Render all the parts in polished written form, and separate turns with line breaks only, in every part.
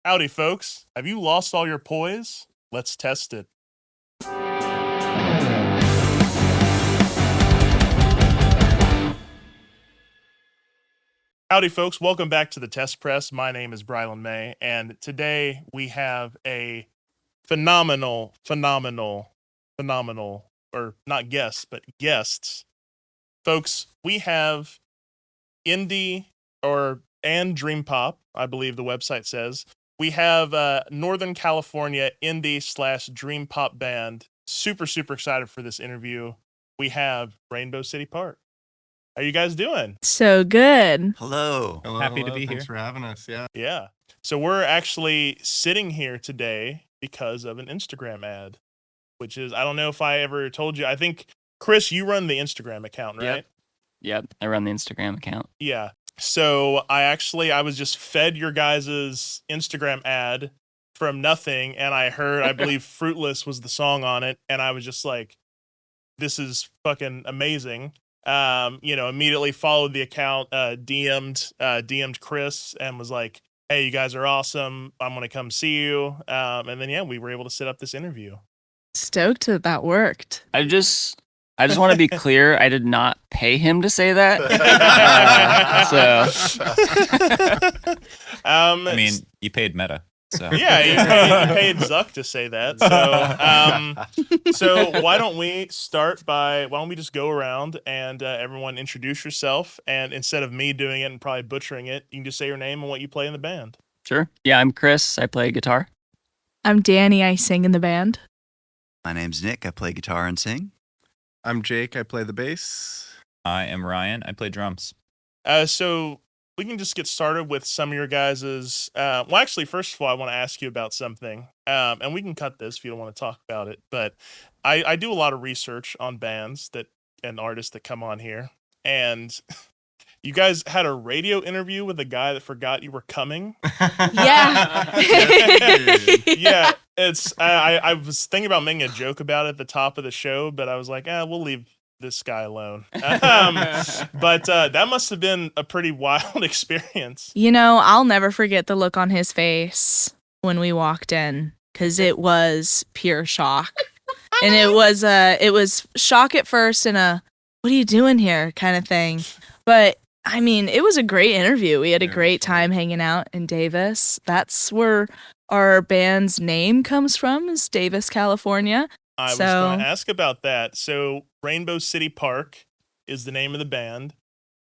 Howdy, folks. Have you lost all your poise? Let's test it. Howdy, folks. Welcome back to the Test Press. My name is Brylan May, and today we have a phenomenal, or not guests, but guests. Folks, we have indie and dream pop, I believe the website says. We have Northern California indie / dream pop band. Super excited for this interview. We have Rainbow City Park. How you guys doing?
So good.
Hello.
Happy to be
Thanks
here.
for having us. Yeah.
Yeah. So we're actually sitting here today because of an Instagram ad, which is, I don't know if I ever told you. I think, Chris, you run the Instagram account, right?
Yep, I run the Instagram account.
Yeah. So I was just fed your guys' Instagram ad from nothing, and I heard, I believe Fruitless was the song on it, and I was just like, this is fucking amazing. Immediately followed the account, DM'd Chris and was like, hey, you guys are awesome. I'm going to come see you. And then, we were able to set up this interview.
Stoked that worked.
I just want to be clear. I did not pay him to say that.
I mean, you paid Meta. So.
Yeah, you paid Zuck to say that. So why don't we just go around and everyone introduce yourself, and instead of me doing it and probably butchering it, you can just say your name and what you play in the band.
Sure. Yeah, I'm Chris. I play guitar.
I'm Danny. I sing in the band.
My name's Nick. I play guitar and sing.
I'm Jake. I play the bass.
I am Ryan. I play drums.
So we can just get started with some of your guys's. Actually, first of all, I want to ask you about something, and we can cut this if you don't want to talk about it. But I do a lot of research on bands and artists that come on here, and you guys had a radio interview with a guy that forgot you were coming.
Yeah.
Yeah. It's I was thinking about making a joke about it at the top of the show, but I was like, we'll leave this guy alone. But that must have been a pretty wild experience.
I'll never forget the look on his face when we walked in, because it was pure shock. And it was shock at first and what are you doing here kind of thing. But I mean, it was a great interview. We had a great time hanging out in Davis. That's where our band's name comes from, is Davis, California.
I was going to ask about that. So Rainbow City Park is the name of the band.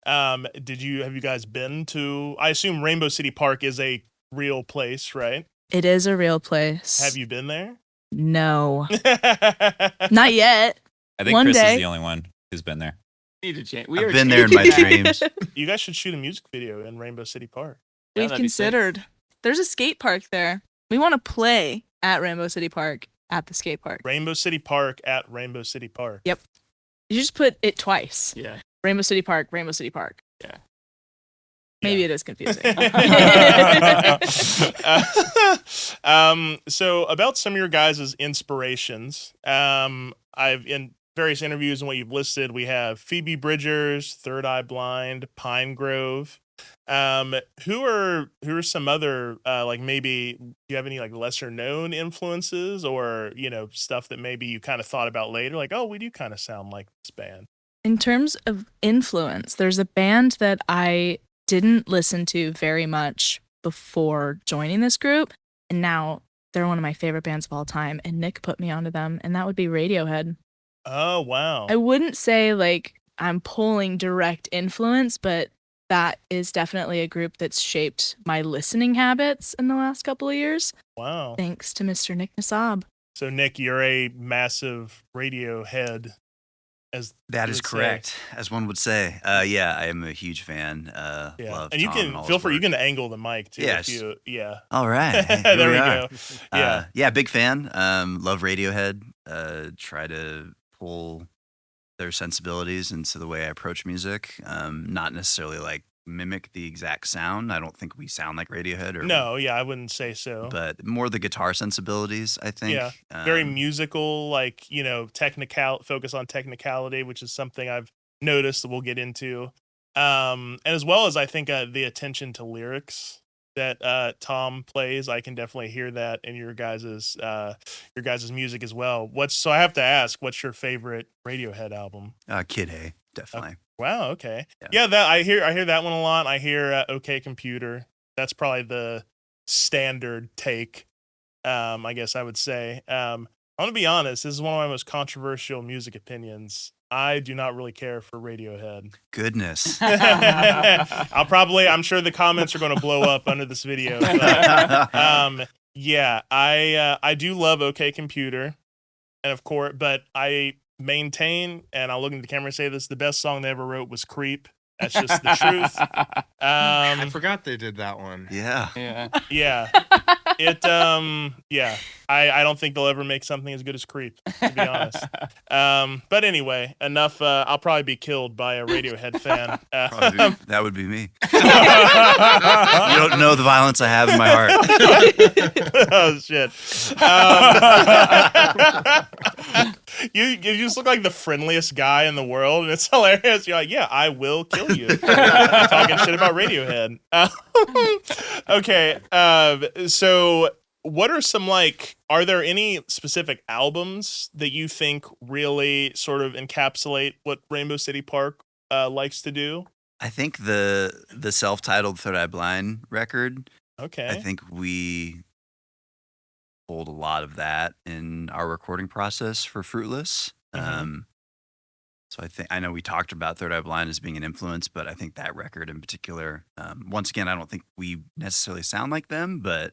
Have you guys been to, I assume Rainbow City Park is a real place, right?
It is a real place.
Have you been there?
No. Not yet.
I think
One
Chris
day.
is the only one who's been there.
Need to change.
I've been there in my dreams.
You guys should shoot a music video in Rainbow City Park.
We've considered. There's a skate park there. We want to play at Rainbow City Park at the skate park.
Rainbow City Park at Rainbow City Park.
Yep. You just put it twice.
Yeah.
Rainbow City Park, Rainbow City Park.
Yeah.
Maybe it is confusing.
So about some of your guys' inspirations, I've in various interviews and what you've listed, we have Phoebe Bridgers, Third Eye Blind, Pine Grove. Who are some other maybe do you have any lesser known influences or stuff that maybe you kind of thought about later, we do kind of sound like this band?
In terms of influence, there's a band that I didn't listen to very much before joining this group, and now they're one of my favorite bands of all time, and Nick put me onto them, and that would be Radiohead.
Oh, wow.
I wouldn't say I'm pulling direct influence, but that is definitely a group that's shaped my listening habits in the last couple of years.
Wow.
Thanks to Mr. Nick Nassab.
So Nick, you're a massive Radiohead.
That is correct, as one would say. Yeah, I am a huge fan. Love
and you
Tom
can
and
feel free.
his
You
work.
can angle the mic too.
Yes.
Yeah.
All right.
There we go. Yeah.
Yeah, big fan. Love Radiohead. Try to pull their sensibilities into the way I approach music. Not necessarily mimic the exact sound. I don't think we sound like Radiohead
No, yeah, I wouldn't say so.
but more the guitar sensibilities, I think.
Yeah, very musical, focus on technicality, which is something I've noticed that we'll get into. And as well as I think the attention to lyrics that Tom plays. I can definitely hear that in your guys's music as well. So I have to ask, what's your favorite Radiohead album?
Kid A, definitely.
Wow, okay.
Yeah.
Yeah, that I hear that one a lot. I hear OK Computer. That's probably the standard take. I guess I would say. I'm gonna be honest. This is one of my most controversial music opinions. I do not really care for Radiohead.
Goodness.
I'm sure the comments are going to blow up under this video. But, yeah, I do love OK Computer, and of course, but I maintain, and I'll look into the camera and say this: the best song they ever wrote was "Creep." That's just the truth.
I forgot they did that one.
Yeah.
Yeah.
Yeah. Yeah. I don't think they'll ever make something as good as Creep, to be honest. But anyway, enough. I'll probably be killed by a Radiohead fan.
Probably that would be me. You don't know the violence I have in my heart.
Oh shit. You just look like the friendliest guy in the world, and it's hilarious. You're like, yeah, I will kill you. Talking shit about Radiohead. Okay. So what are some are there any specific albums that you think really sort of encapsulate what Rainbow City Park likes to do?
I think the self-titled Third Eye Blind record,
Okay.
I think we pulled a lot of that in our recording process for Fruitless.
Mhm.
So I know we talked about Third Eye Blind as being an influence, but I think that record in particular, once again, I don't think we necessarily sound like them, but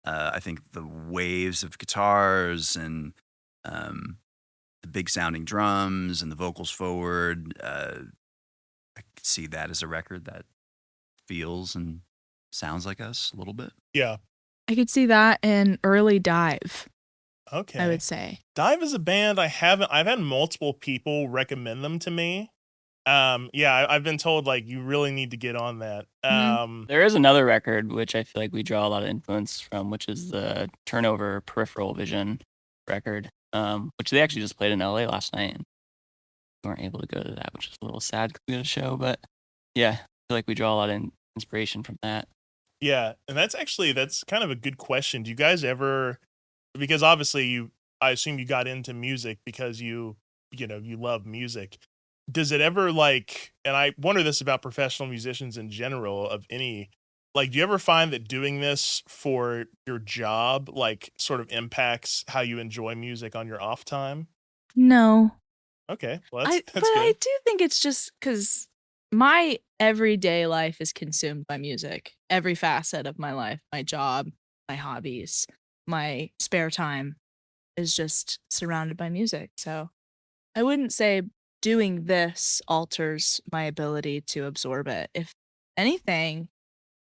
I think the waves of guitars and the big sounding drums and the vocals forward, I could see that as a record that feels and sounds like us a little bit.
Yeah.
I could see that in early Dive,
Okay.
I would say.
Dive is a band I've had multiple people recommend them to me. Yeah, I've been told you really need to get on that.
Mhm.
There is another record which I feel like we draw a lot of influence from, which is the Turnover Peripheral Vision record, which they actually just played in LA last night. And we weren't able to go to that, which is a little sad because we had a show. But yeah, I feel like we draw a lot of inspiration from that.
Yeah, and that's kind of a good question. Do you guys ever, because obviously I assume you got into music because you love music. Does it ever and I wonder this about professional musicians in general of any, do you ever find that doing this for your job sort of impacts how you enjoy music on your off time?
No.
Okay, well
But
that's
I
good.
do think it's just because my everyday life is consumed by music. Every facet of my life, my job, my hobbies, my spare time is just surrounded by music. So I wouldn't say doing this alters my ability to absorb it. If anything,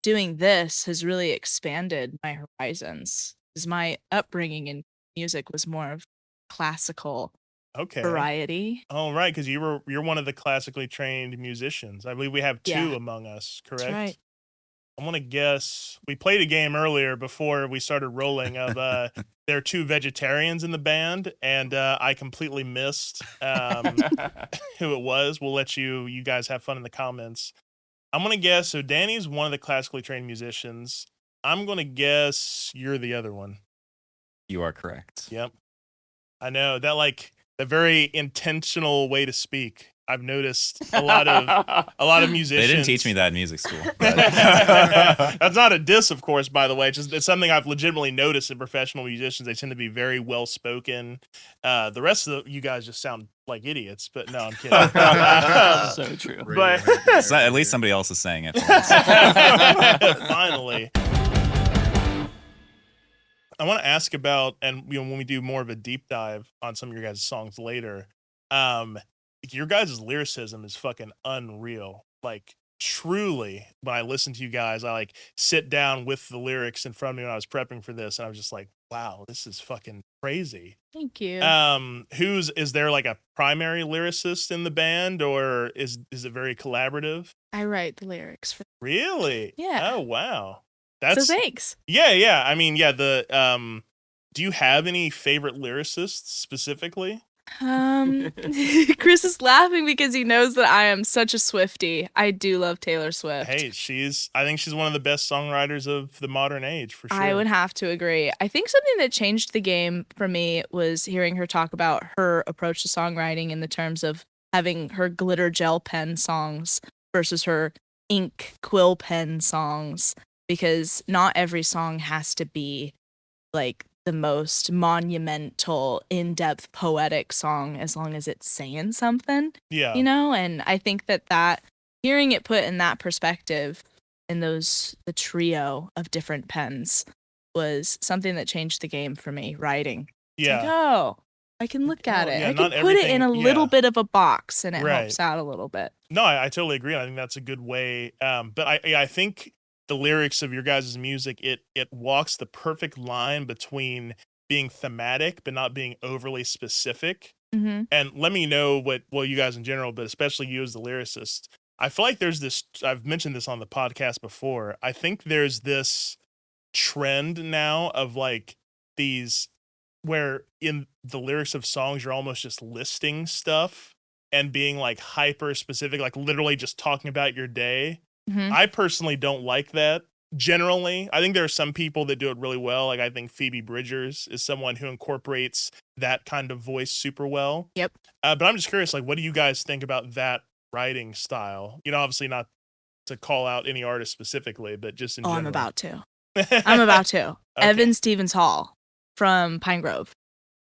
doing this has really expanded my horizons. Because my upbringing in music was more of classical
Okay.
variety.
Oh, right, because you're one of the classically trained musicians. I believe we have two
Yeah.
among us, correct?
That's right.
I'm gonna guess we played a game earlier before we started rolling of there are two vegetarians in the band, and I completely missed who it was. We'll let you guys have fun in the comments. I'm gonna guess so Danny's one of the classically trained musicians. I'm gonna guess you're the other one.
You are correct.
Yep. I know that a very intentional way to speak. I've noticed a lot of musicians.
They didn't teach me that in music school. but-
That's not a diss, of course, by the way. It's something I've legitimately noticed in professional musicians. They tend to be very well spoken. The rest of you guys just sound like idiots, but no, I'm kidding.
So true.
But
It's not- at least somebody else is saying it. For us.
finally. I want to ask about, and when we do more of a deep dive on some of your guys' songs later, your guys' lyricism is fucking unreal. Truly, when I listen to you guys, I sit down with the lyrics in front of me when I was prepping for this, and I was just like, wow, this is fucking crazy.
Thank you.
Is there a primary lyricist in the band, or is it very collaborative?
I write the lyrics for.
Really?
Yeah.
Oh wow.
So thanks.
Yeah. I mean, yeah. Do you have any favorite lyricists specifically?
Chris is laughing because he knows that I am such a Swiftie. I do love Taylor Swift.
Hey, I think she's one of the best songwriters of the modern age, for sure.
I would have to agree. I think something that changed the game for me was hearing her talk about her approach to songwriting in the terms of having her glitter gel pen songs versus her ink quill pen songs, because not every song has to be like the most monumental, in-depth, poetic song as long as it's saying something,
Yeah.
And I think that hearing it put in that perspective in the trio of different pens was something that changed the game for me writing. It's
Yeah.
like, oh, I can look at
Oh,
it.
yeah,
I
not
can put it in a
everything-
little
yeah.
bit of a box and it
Right.
helps out a little bit.
No, I totally agree. I think that's a good way. But I think the lyrics of your guys' music, it walks the perfect line between being thematic but not being overly specific.
Mm-hmm.
And let me know you guys in general, but especially you as the lyricist. I feel like there's this, I've mentioned this on the podcast before. I think there's this trend now of like these where in the lyrics of songs you're almost just listing stuff and being like hyper specific, like literally just talking about your day.
Mm-hmm.
I personally don't like that generally. I think there are some people that do it really well. Like I think Phoebe Bridgers is someone who incorporates that kind of voice super well.
Yep.
But I'm just curious, like, what do you guys think about that writing style? Obviously not to call out any artist specifically, but just in general.
I'm about to. I'm about to.
Okay.
Evan Stevens Hall from Pine Grove.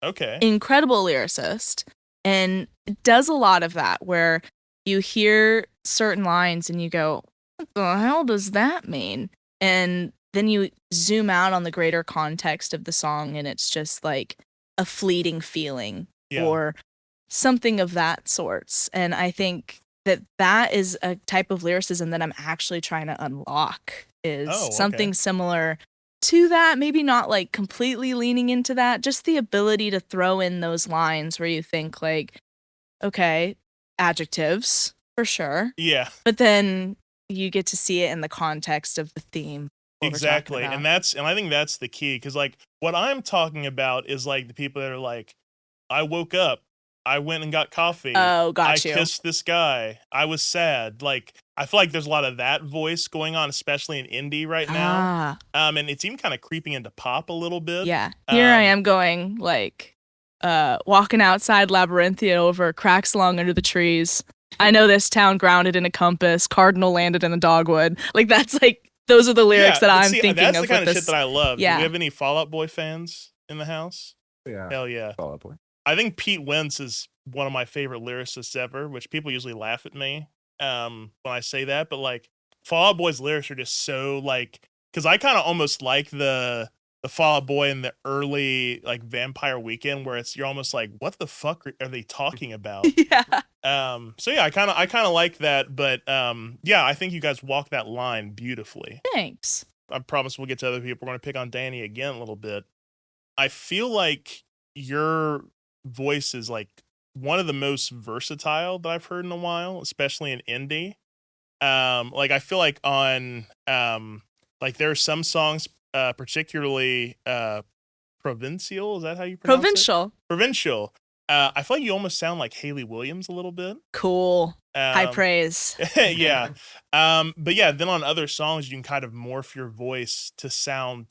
Okay.
Incredible lyricist, and does a lot of that where you hear certain lines and you go, what the hell does that mean? And then you zoom out on the greater context of the song and it's just like a fleeting feeling
Yeah.
or something of that sorts. And I think that is a type of lyricism that I'm actually trying to unlock, is
Oh, okay.
something similar to that, maybe not like completely leaning into that, just the ability to throw in those lines where you think like, okay, adjectives for sure,
Yeah.
but then you get to see it in the context of the theme. what we're talking
Exactly.
about.
And I think that's the key, because like what I'm talking about is like the people that are like, I woke up, I went and got coffee,
Oh,
I
got you.
kissed this guy, I was sad. Like I feel like there's a lot of that voice going on, especially in indie right now. And it's even kind of creeping into pop a little bit.
Yeah. Here I
Um,
am going like walking outside Labyrinthia over cracks along under the trees. I know this town grounded in a compass, cardinal landed in the dogwood. Like that's like those are the lyrics
yeah,
that
but
I'm
see,
thinking
that's
of
the kind
with
of
this.
shit that I love. Do
Yeah.
we have any Fall Out Boy fans in the house?
Yeah.
Hell yeah.
Fall Out Boy.
I think Pete Wentz is one of my favorite lyricists ever, which people usually laugh at me when I say that. But like Fall Out Boy's lyrics are just so like, because I kind of almost like the Fall Out Boy in the early like Vampire Weekend, where you're almost like, what the fuck are they talking about?
Yeah.
So yeah, I kind of like that. But yeah, I think you guys walk that line beautifully.
Thanks.
I promise we'll get to other people. We're going to pick on Danny again a little bit. I feel like your voice is like one of the most versatile that I've heard in a while, especially in indie. Like I feel like on like there are some songs, particularly Provincial. Is that how you pronounce it?
Provincial.
Provincial. I feel like you almost sound like Haley Williams a little bit.
Cool. High praise.
Yeah. But yeah, then on other songs you can kind of morph your voice to sound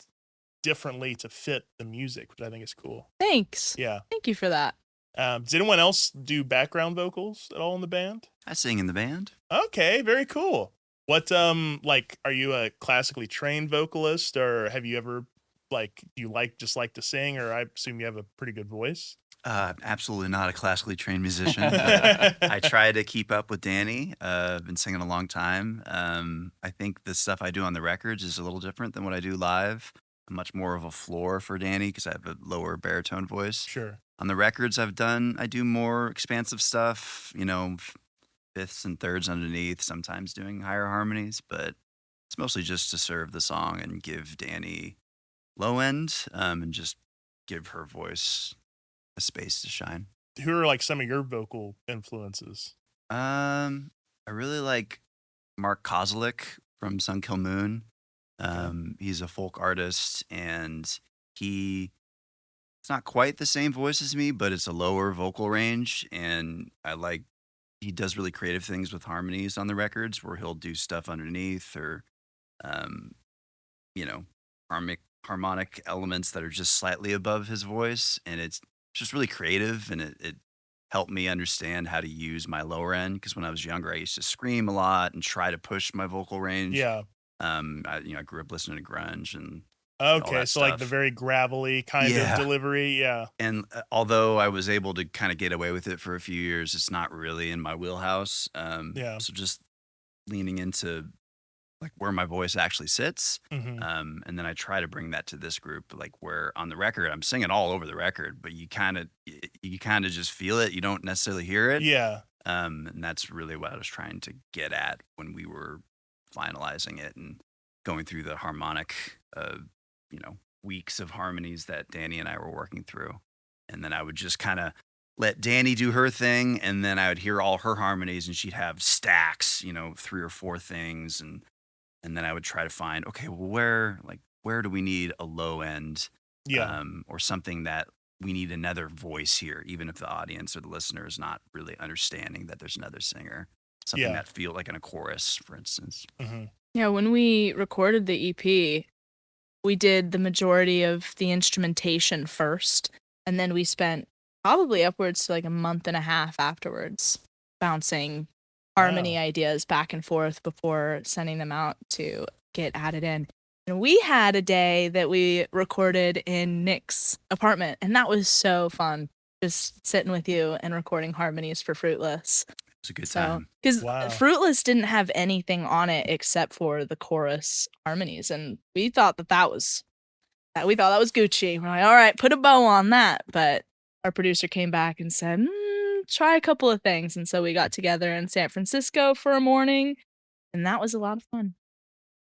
differently to fit the music, which I think is cool.
Thanks.
Yeah.
Thank you for that.
Does anyone else do background vocals at all in the band?
I sing in the band.
Okay, very cool. What like are you a classically trained vocalist, or have you ever like do you just like to sing, or I assume you have a pretty good voice?
Absolutely not a classically trained musician. I try to keep up with Danny. I've been singing a long time. I think the stuff I do on the records is a little different than what I do live. I'm much more of a floor for Danny because I have a lower baritone voice.
Sure.
On the records I do more expansive stuff, fifths and thirds underneath, sometimes doing higher harmonies, but it's mostly just to serve the song and give Danny low end and just give her voice a space to shine.
Who are like some of your vocal influences?
I really like Mark Kozelik from Sun Kill Moon. He's a folk artist, and he it's not quite the same voice as me, but it's a lower vocal range, and he does really creative things with harmonies on the records where he'll do stuff underneath or um, you know, harmonic elements that are just slightly above his voice, and it's just really creative, and it helped me understand how to use my lower end because when I was younger, I used to scream a lot and try to push my vocal range.
Yeah.
I grew up listening to grunge and all
Okay,
that
so like the
stuff.
very gravelly kind of
Yeah.
delivery. Yeah.
And although I was able to kind of get away with it for a few years, it's not really in my wheelhouse.
Yeah.
So just leaning into like where my voice actually sits.
Hmm.
And then I try to bring that to this group, like where on the record I'm singing all over the record, but you kind of just feel it. You don't necessarily hear it.
Yeah.
And that's really what I was trying to get at when we were finalizing it and going through the harmonic, weeks of harmonies that Danny and I were working through. And then I would just kind of let Danny do her thing, and then I would hear all her harmonies, and she'd have stacks, 3 or 4 things, and then I would try to find, okay, well, where do we need a low end,
Yeah.
or something that we need another voice here, even if the audience or the listener is not really understanding that there's another singer, something
Yeah.
that feel like in a chorus, for instance.
Hmm.
Yeah, when we recorded the EP, we did the majority of the instrumentation first, and then we spent probably upwards to like a month and a half afterwards bouncing harmony
Wow.
ideas back and forth before sending them out to get added in. And we had a day that we recorded in Nick's apartment, and that was so fun. Just sitting with you and recording harmonies for Fruitless.
It's a good
So,
time.
because
Wow.
Fruitless didn't have anything on it except for the chorus harmonies, and we thought that was Gucci. We're like, all right, put a bow on that. But our producer came back and said, try a couple of things, and so we got together in San Francisco for a morning, and that was a lot of fun.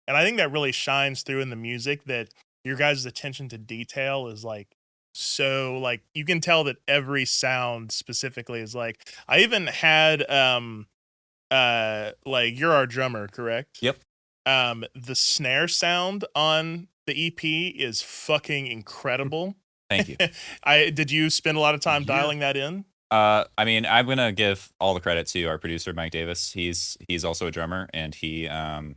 And I think that really shines through in the music that your guys' attention to detail is like so like you can tell that every sound specifically is like I even had like you're our drummer, correct?
Yep.
The snare sound on the EP is fucking incredible.
Thank you.
Did you spend a lot of time
Yeah.
dialing that in?
I mean, I'm gonna give all the credit to our producer, Mike Davis. He's also a drummer, and he, I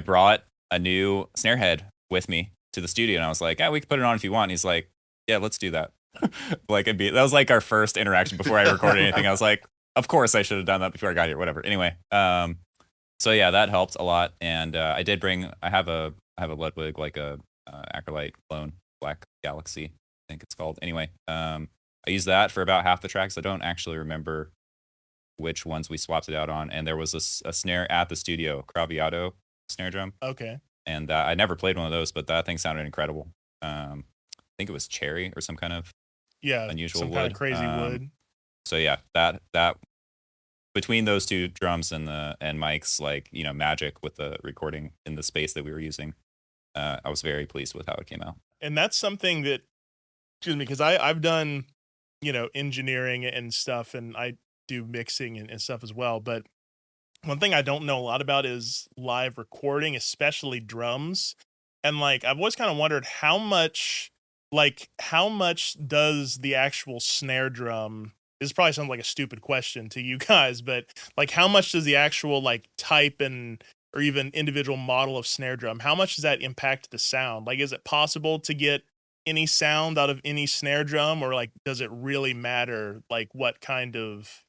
brought a new snare head with me to the studio, and I was like, we can put it on if you want. And he's like, yeah, let's do that. That was like our first interaction before I recorded anything. I was like, of course I should have done that before I got here. Whatever. Anyway, so yeah, that helped a lot, and I did bring. I have a Ludwig, like a Acrolite clone, Black Galaxy, I think it's called. Anyway, I used that for about half the tracks. I don't actually remember which ones we swapped it out on. And there was a snare at the studio, Craviato snare drum.
Okay.
And I never played one of those, but that thing sounded incredible. I think it was cherry or some kind of
Yeah.
unusual
some
wood.
kind of crazy wood.
So yeah, that between those two drums and Mike's magic with the recording in the space that we were using, I was very pleased with how it came out.
And that's something that, excuse me, because I've done, engineering and stuff, and I do mixing and stuff as well. But one thing I don't know a lot about is live recording, especially drums. And like, I've always kind of wondered how much does the actual snare drum, this probably sounds like a stupid question to you guys, but like, how much does the actual like type or even individual model of snare drum, how much does that impact the sound? Like, is it possible to get any sound out of any snare drum, or like, does it really matter like what kind of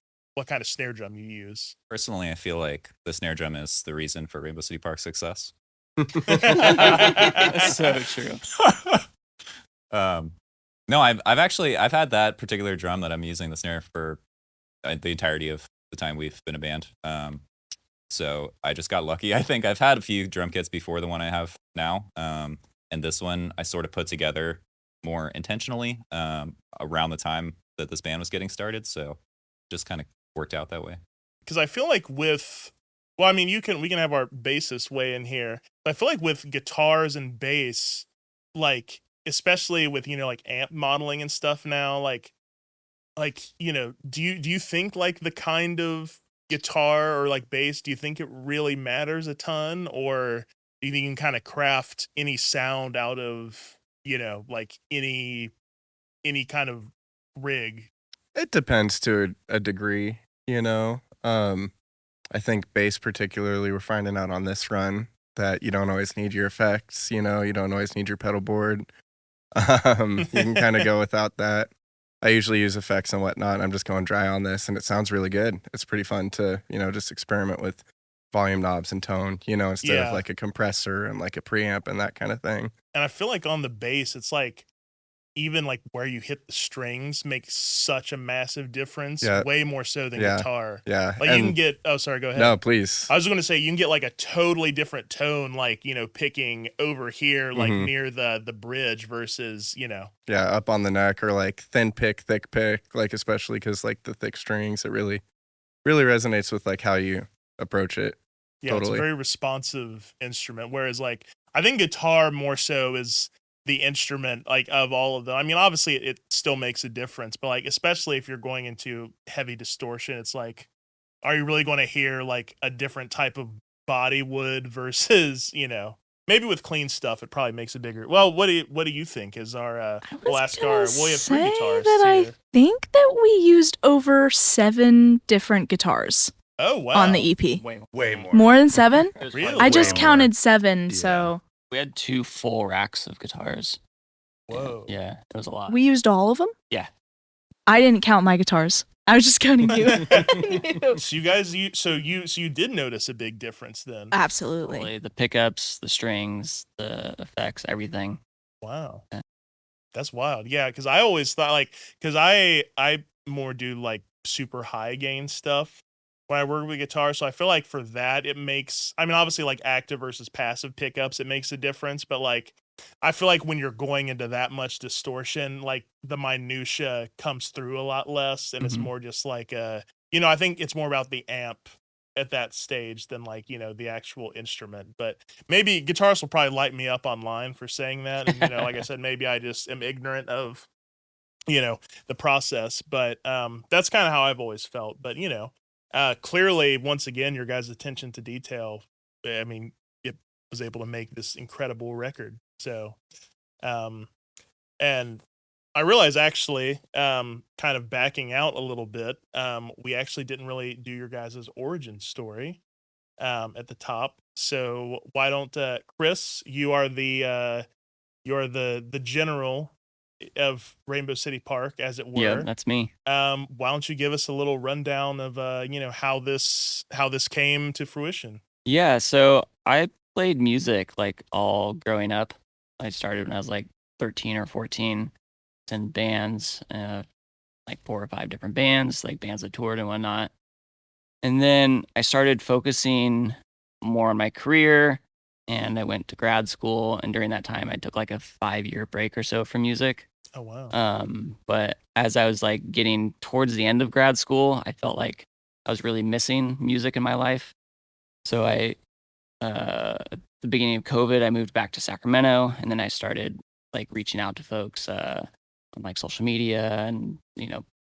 snare drum you use?
Personally, I feel like the snare drum is the reason for Rainbow City Park's success.
That's so true.
No, I've had that particular drum that I'm using the snare for the entirety of the time we've been a band. So I just got lucky. I think I've had a few drum kits before the one I have now. And this one I sort of put together more intentionally around the time that this band was getting started. So just kind of worked out that way.
Because I feel like we can have our bassist weigh in here. But I feel like with guitars and bass, like especially with like amp modeling and stuff now, do you think like the kind of guitar or like bass, do you think it really matters a ton, or do you think you can kind of craft any sound out of like any kind of rig?
It depends to a degree, you know. I think bass particularly, we're finding out on this run that you don't always need your effects, you know, you don't always need your pedal board. You can kind of go without that. I usually use effects and whatnot. I'm just going dry on this and it sounds really good. It's pretty fun to, just experiment with volume knobs and tone, instead
Yeah.
of like a compressor and like a preamp and that kind of thing.
And I feel like on the bass, it's like even like where you hit the strings makes such a massive difference,
Yeah.
way more so than
Yeah.
guitar.
Yeah.
Like you can get, oh, sorry, go ahead.
No, please.
I was going to say you can get like a totally different tone, like, picking over here, like
Mhm.
near the bridge versus,
Yeah, up on the neck or like thin pick, thick pick, like especially because like the thick strings, it really, really resonates with like how you approach it.
yeah, it's
Totally.
a very responsive instrument. Whereas like, I think guitar more so is the instrument like of all of them. I mean, obviously it still makes a difference, but like, especially if you're going into heavy distortion, it's like, are you really going to hear like a different type of body wood versus, maybe with clean stuff, it probably makes a bigger. Well, what do you think is our,
I
we'll
was
ask
gonna
our, well, we have three
say
guitarists
that I
here.
think that we used over 7 different guitars
Oh, wow.
on the EP.
Way more.
More than 7?
It was
Really?
probably
I
Way
just
more.
counted 7,
Yeah.
so
We had 2 full racks of guitars.
Whoa.
Yeah, it was a lot.
we used all of them?
Yeah.
I didn't count my guitars. I was just counting you.
So you guys, so you did notice a big difference then.
Absolutely.
Totally. The pickups, the strings, the effects, everything.
Wow.
Yeah.
That's wild. Yeah, because I always thought like, because I more do like super high gain stuff when I work with guitar. So I feel like for that it makes, I mean, obviously like active versus passive pickups, it makes a difference. But like, I feel like when you're going into that much distortion, like the minutia comes through a lot less, and it's
Mhm.
more just like I think it's more about the amp at that stage than like the actual instrument. But maybe guitarists will probably light me up online for saying that, and like I said, maybe I just am ignorant of the process. But that's kind of how I've always felt. But clearly, once again, your guys' attention to detail, I mean, it was able to make this incredible record. So and I realize actually, kind of backing out a little bit, we actually didn't really do your guys' origin story at the top. So why don't Chris, you're the general of Rainbow City Park, as it
Yeah,
were.
that's me.
Why don't you give us a little rundown of how this came to fruition?
Yeah, so I played music like all growing up. I started when I was like 13 or 14 in bands, like 4 or 5 different bands, like bands that toured and whatnot. And then I started focusing more on my career and I went to grad school. And during that time, I took like a 5-year break or so from music.
Oh wow.
But as I was like getting towards the end of grad school, I felt like I was really missing music in my life. So at the beginning of COVID, I moved back to Sacramento, and then I started like reaching out to folks on like social media and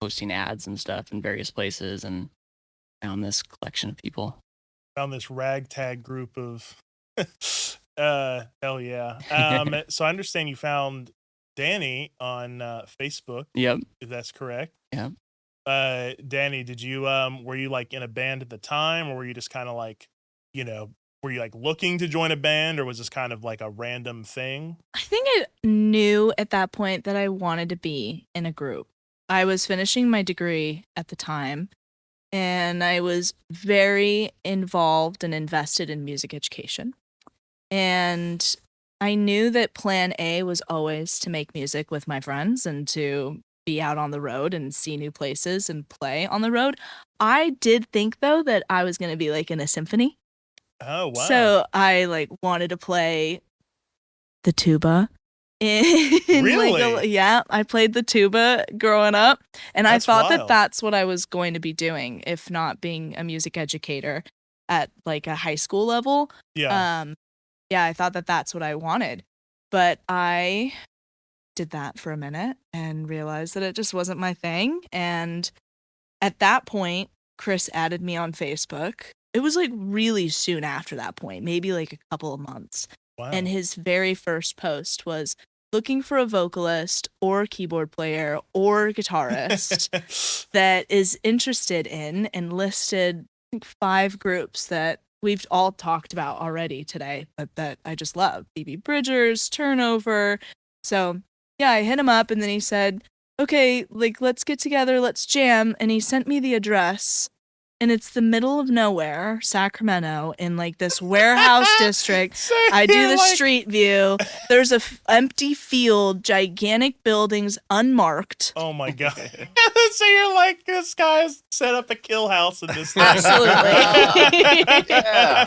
posting ads and stuff in various places, and found this collection of people.
Found this ragtag group of hell yeah. So I understand you found Danny on Facebook,
Yep.
if that's correct.
Yep.
Danny, did you were you like in a band at the time, or were you just kind of like, were you like looking to join a band, or was this kind of like a random thing?
I think I knew at that point that I wanted to be in a group. I was finishing my degree at the time, and I was very involved and invested in music education. And I knew that plan A was always to make music with my friends and to be out on the road and see new places and play on the road. I did think though that I was going to be like in a symphony.
Oh wow.
So I like wanted to play the tuba.
Really?
Yeah, I played the tuba growing up, and
That's
I thought that
wild.
that's what I was going to be doing, if not being a music educator at like a high school level.
Yeah.
Yeah, I thought that that's what I wanted, but I did that for a minute and realized that it just wasn't my thing. And at that point, Chris added me on Facebook. It was like really soon after that point, maybe like a couple of months.
Wow.
And his very first post was, looking for a vocalist or keyboard player or guitarist that is interested in, and listed I think 5 groups that we've all talked about already today, but that I just love. Phoebe Bridgers, Turnover. So yeah, I hit him up, and then he said, okay, like, let's get together, let's jam. And he sent me the address, and it's the middle of nowhere, Sacramento, in like this warehouse district.
So
I do
you're
the
like-
street view. There's a empty field, gigantic buildings, unmarked.
Oh my god! So you're like, this guy's set up a kill house in this thing.
Absolutely.
Yeah.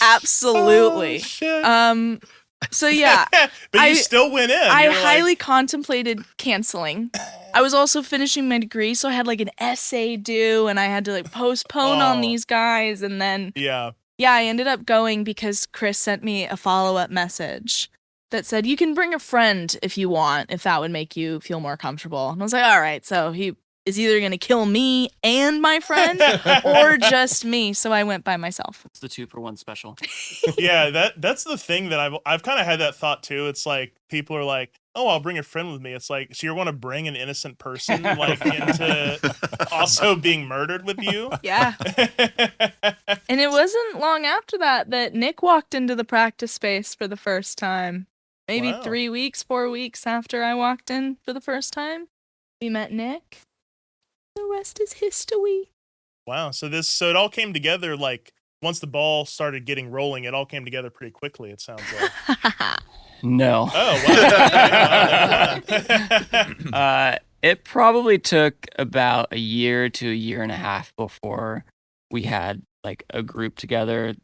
Absolutely.
Oh, shit.
So yeah,
but
I-
you still went in.
I
You're like,
highly contemplated canceling. I was also finishing my degree, so I had like an essay due, and I had to like postpone on
Oh.
these guys. And then,
yeah.
yeah, I ended up going because Chris sent me a follow-up message that said, you can bring a friend if you want, if that would make you feel more comfortable. And I was like, all right, so he is either going to kill me and my friend or just me. So I went by myself.
It's the 2-for-1 special.
Yeah, that's the thing that I've kind of had that thought too. It's like people are like, "Oh, I'll bring a friend with me." It's like, so you're going to bring an innocent person like into also being murdered with you?
Yeah. And it wasn't long after that Nick walked into the practice space for the first time. Maybe
Wow.
3 weeks, 4 weeks after I walked in for the first time. We met Nick. The rest is history.
Wow. So it all came together like once the ball started getting rolling, it all came together pretty quickly. It sounds like.
No.
Oh wow. Wow.
It probably took about a year to a year and a half before we had like a group together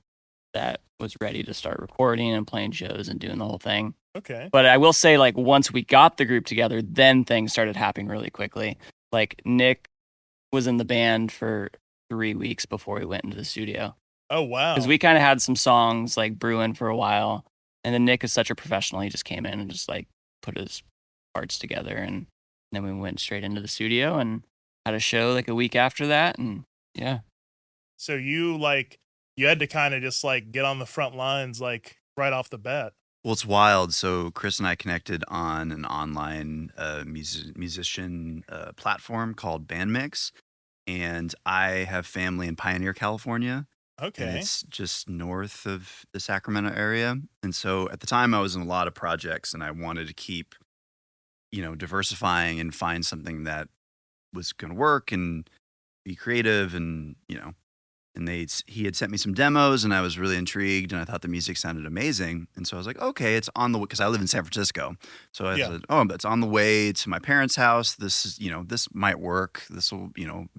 that was ready to start recording and playing shows and doing the whole thing.
Okay.
But I will say, like, once we got the group together, then things started happening really quickly. Like, Nick was in the band for 3 weeks before we went into the studio.
Oh wow.
Because we kind of had some songs, like, brewing for a while. And then Nick is such a professional. He just came in and just, like, put his parts together. And then we went straight into the studio and had a show, like, a week after that. And, yeah.
So you had to kind of just like get on the front lines like right off the bat.
Well, it's wild. So Chris and I connected on an online musician platform called Bandmix, and I have family in Pioneer, California, and
Okay.
it's just north of the Sacramento area. And so at the time, I was in a lot of projects, and I wanted to keep, diversifying and find something that was going to work and be creative, and And he had sent me some demos, and I was really intrigued, and I thought the music sounded amazing. And so I was like, okay, it's on the way, because I live in San Francisco. So I said, oh, it's on the way to my parents' house. This is, this might work. This will,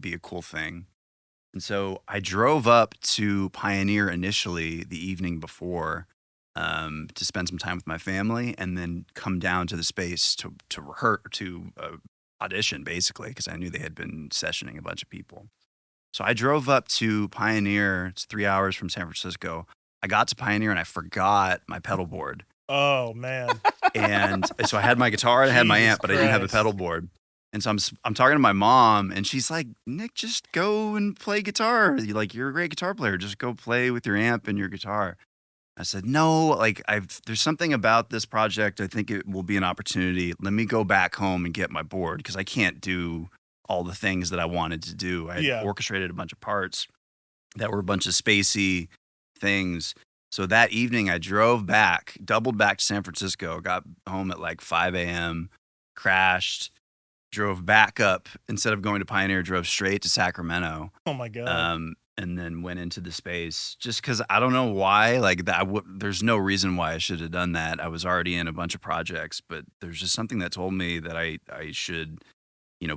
be a cool thing. And so I drove up to Pioneer initially the evening before to spend some time with my family, and then come down to the space to rehearse, to audition, basically, because I knew they had been sessioning a bunch of people. So I drove up to Pioneer. It's 3 hours from San Francisco. I got to Pioneer and I forgot my pedal board.
Oh man.
And so I had my guitar and I had my
Jesus
amp, but I didn't have a
Christ.
pedal board. And so I'm talking to my mom, and she's like, "Nick, just go and play guitar. You're a great guitar player. Just go play with your amp and your guitar." I said, "No, there's something about this project. I think it will be an opportunity. Let me go back home and get my board, because I can't do all the things that I wanted to do. I had
Yeah.
orchestrated a bunch of parts that were a bunch of spacey things." So that evening I drove back, doubled back to San Francisco, got home at like 5 a.m., crashed, drove back up. Instead of going to Pioneer, drove straight to Sacramento,
Oh my god.
and then went into the space, just because I don't know why. There's no reason why I should have done that. I was already in a bunch of projects, but there's just something that told me that I should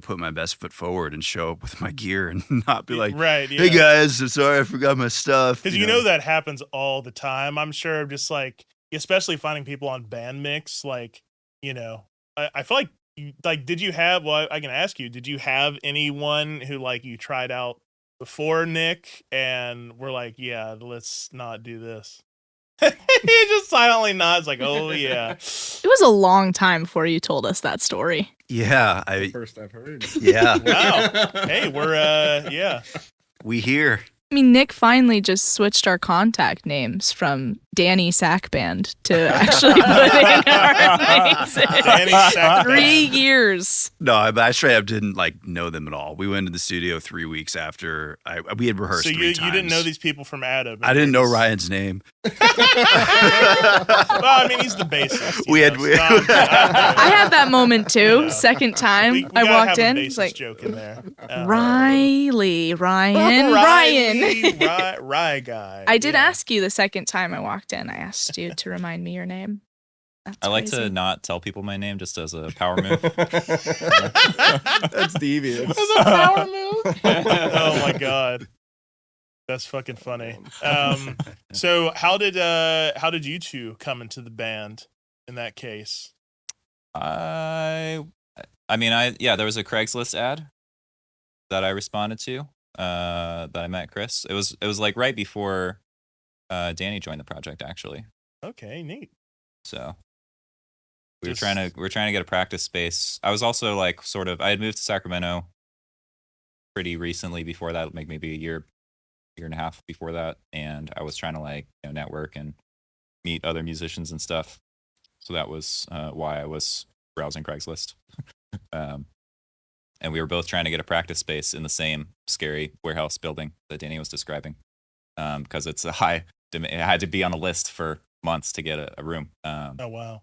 put my best foot forward and show up with my gear and not be like,
right.
"Hey guys, I'm sorry, I forgot my stuff."
Because that happens all the time. I'm sure, just like, especially finding people on Bandmix, like, I feel like, did you have? Well, I can ask you. Did you have anyone who like you tried out before Nick and were like, "Yeah, let's not do this"? He just silently nods, like, "Oh yeah."
It was a long time before you told us that story.
Yeah,
First I've heard.
yeah,
Wow. Hey, we're yeah.
we here.
I mean, Nick finally just switched our contact names from Danny Sack Band to actually put in our faces.
Danny Sack
3
Band.
years.
No, I straight up didn't like know them at all. We went to the studio 3 weeks after we had rehearsed
So
three
you
times.
didn't know these people from Adam.
I didn't know Ryan's name.
Well, I mean, he's the bassist.
We had-
I had that moment too.
Yeah.
Second time
We
I
gotta
walked
have
in,
a
it's
bassist
like
joke in there.
Ryan.
Rye guy.
I did
Yeah.
ask you the second time I walked in. I asked you to remind me your name. That's
I like to
crazy.
not tell people my name just as a power move.
That's devious.
Power move.
Oh my god, that's fucking funny. So how did you two come into the band? In that case,
I mean, there was a Craigslist ad that I responded to that I met Chris. It was like right before Danny joined the project, actually.
okay, neat.
So we
Just-
were trying to get a practice space. I was also like I had moved to Sacramento pretty recently before that, like maybe a year and a half before that, and I was trying to like network and meet other musicians and stuff. So that was why I was browsing Craigslist. And we were both trying to get a practice space in the same scary warehouse building that Danny was describing, because it's a high. It had to be on a list for months to get a room.
Oh wow.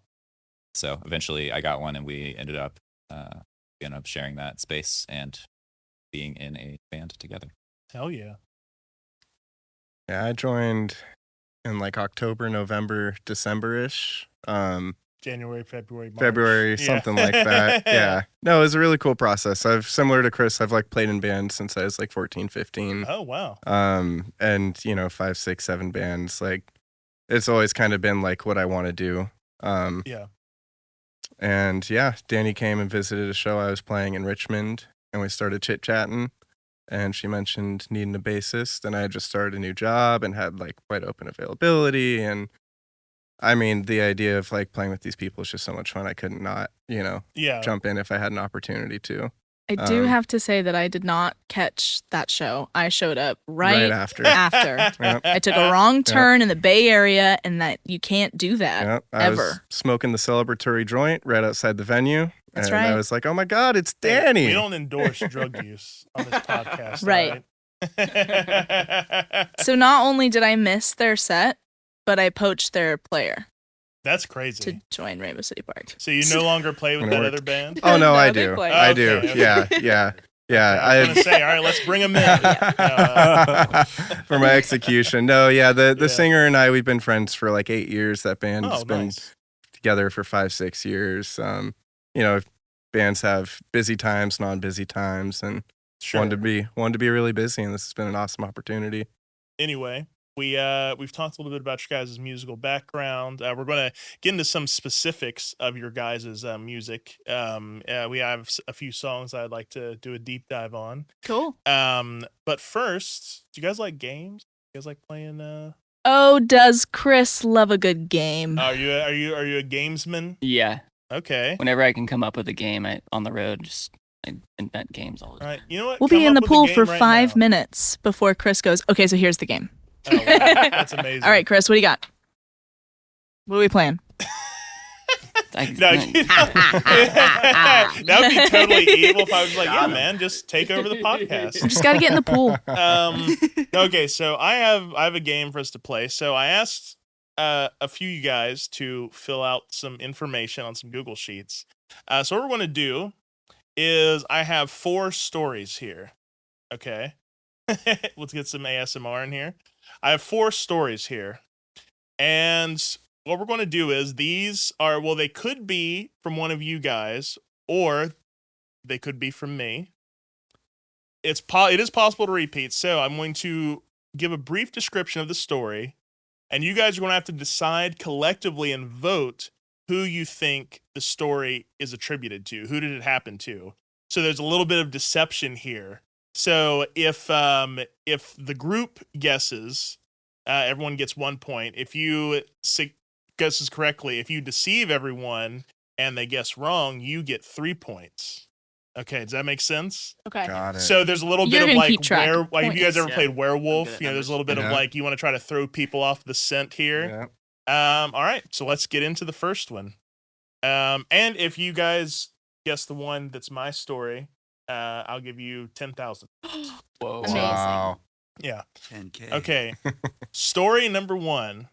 So eventually I got one, and we ended up sharing that space and being in a band together.
Hell yeah.
Yeah, I joined in like October, November, December-ish.
January, February, March.
February,
Yeah.
something like that. Yeah. No, it was a really cool process. Similar to Chris, I've like played in bands since I was like 14, 15.
Oh wow.
And 5, 6, 7 bands. Like it's always kind of been like what I want to do.
Yeah.
And yeah, Danny came and visited a show I was playing in Richmond, and we started chit chatting. And she mentioned needing a bassist, and I had just started a new job and had like quite open availability. And I mean, the idea of like playing with these people is just so much fun. I couldn't not,
Yeah.
jump in if I had an opportunity to.
I do
Um,
have to say that I did not catch that show. I showed up right
after.
after.
Yep.
I took a wrong turn in the Bay Area, and that you can't do that.
Yep, I was
ever.
smoking the celebratory joint right outside the venue.
That's
and
right.
I was like, oh my God, it's
Hey,
Danny.
We don't endorse drug use on this podcast.
Right.
Right?
So not only did I miss their set, but I poached their player
That's
to
crazy.
join Rainbow City Park.
So you no longer play with
When it
that
worked.
other band?
Oh, no, I
No, they
do.
play.
I do.
Okay, okay.
Yeah.
I was gonna say, all right, let's bring him in.
For my execution. No, yeah, the
Yeah.
singer and I, we've been friends for like 8 years. That band
Oh,
has been
nice.
together for 5, 6 years. Bands have busy times, non-busy times, and
Sure.
wanted to be really busy, and this has been an awesome opportunity.
Anyway, we've talked a little bit about your guys' musical background. We're going to get into some specifics of your guys' music. We have a few songs I'd like to do a deep dive on.
Cool.
But first, do you guys like games? You guys like playing?
Oh, does Chris love a good game?
Are you a gamesman?
Yeah.
Okay.
Whenever I can come up with a game on the road, I invent games all the
All
time.
right. You know what?
We'll
Come
be in
up
the
with a
pool
game
for
right
5
now.
minutes before Chris goes, okay, so here's the game.
Oh, wow. That's amazing.
All right, Chris, what do you got? What are we playing?
No, that would be totally evil if I was like, yeah, man, just take over the podcast.
You just got to get in the pool.
Okay, so I have a game for us to play. So I asked a few of you guys to fill out some information on some Google Sheets. So what we're going to do is I have 4 stories here. Okay. Let's get some ASMR in here. I have 4 stories here. And what we're going to do is these are, well, they could be from one of you guys, or they could be from me. It is possible to repeat. So I'm going to give a brief description of the story, and you guys are going to have to decide collectively and vote who you think the story is attributed to. Who did it happen to? So there's a little bit of deception here. So if the group guesses, everyone gets 1 point. If you guesses correctly, if you deceive everyone and they guess wrong, you get 3 points. Okay, does that make sense?
Okay.
Got it.
So there's a little
You're
bit of
gonna
like
keep track of
like if you guys
points.
ever
Yeah.
played
I'm
Werewolf,
good at
there's a little bit of
Yeah.
like you want to try to throw people off the scent here.
Yeah.
All right, so let's get into the first one. And if you guys guess the one that's my story, I'll give you 10,000.
Whoa.
Amazing.
Wow.
Yeah.
10K.
Okay. Story number 1.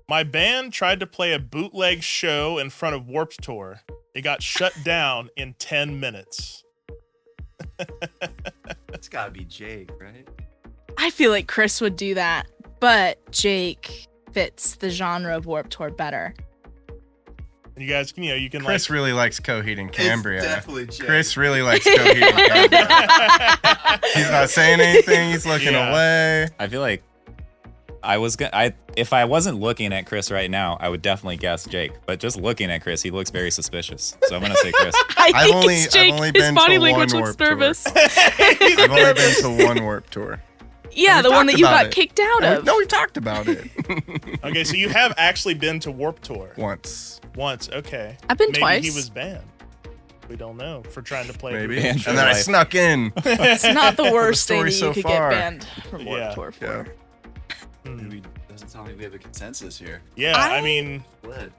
My band tried to play a bootleg show in front of Warped Tour. It got shut down in 10 minutes.
It's gotta be Jake, right?
I feel like Chris would do that, but Jake fits the genre of Warped Tour better.
And you guys, you can
Chris really likes Coheed and Cambria.
It's definitely Jake.
Chris really likes Coheed and Cambria. He's not saying anything. He's looking
Yeah.
away.
I feel like if I wasn't looking at Chris right now, I would definitely guess Jake. But just looking at Chris, he looks very suspicious. So I'm gonna say Chris.
I
I've
think
only-
it's
I've
Jake.
only
His
been
body
to
language
one
looks
Warped Tour.
nervous.
I've only been to one Warped Tour.
Yeah,
We
the one
talked
that you
about
got
it.
kicked out of.
No, we talked about it.
Okay, so you have actually been to Warped Tour
Once,
once. Okay.
I've been
Maybe
twice.
he was banned. We don't know for trying to play.
maybe.
Banned
And
for
then I
life.
snuck in.
It's not the worst thing
story
that you
so
could
far.
get banned from Warped
Yeah.
Tour for.
Yeah.
Hmm.
Maybe doesn't sound like we have a consensus here.
Yeah, I mean,
What?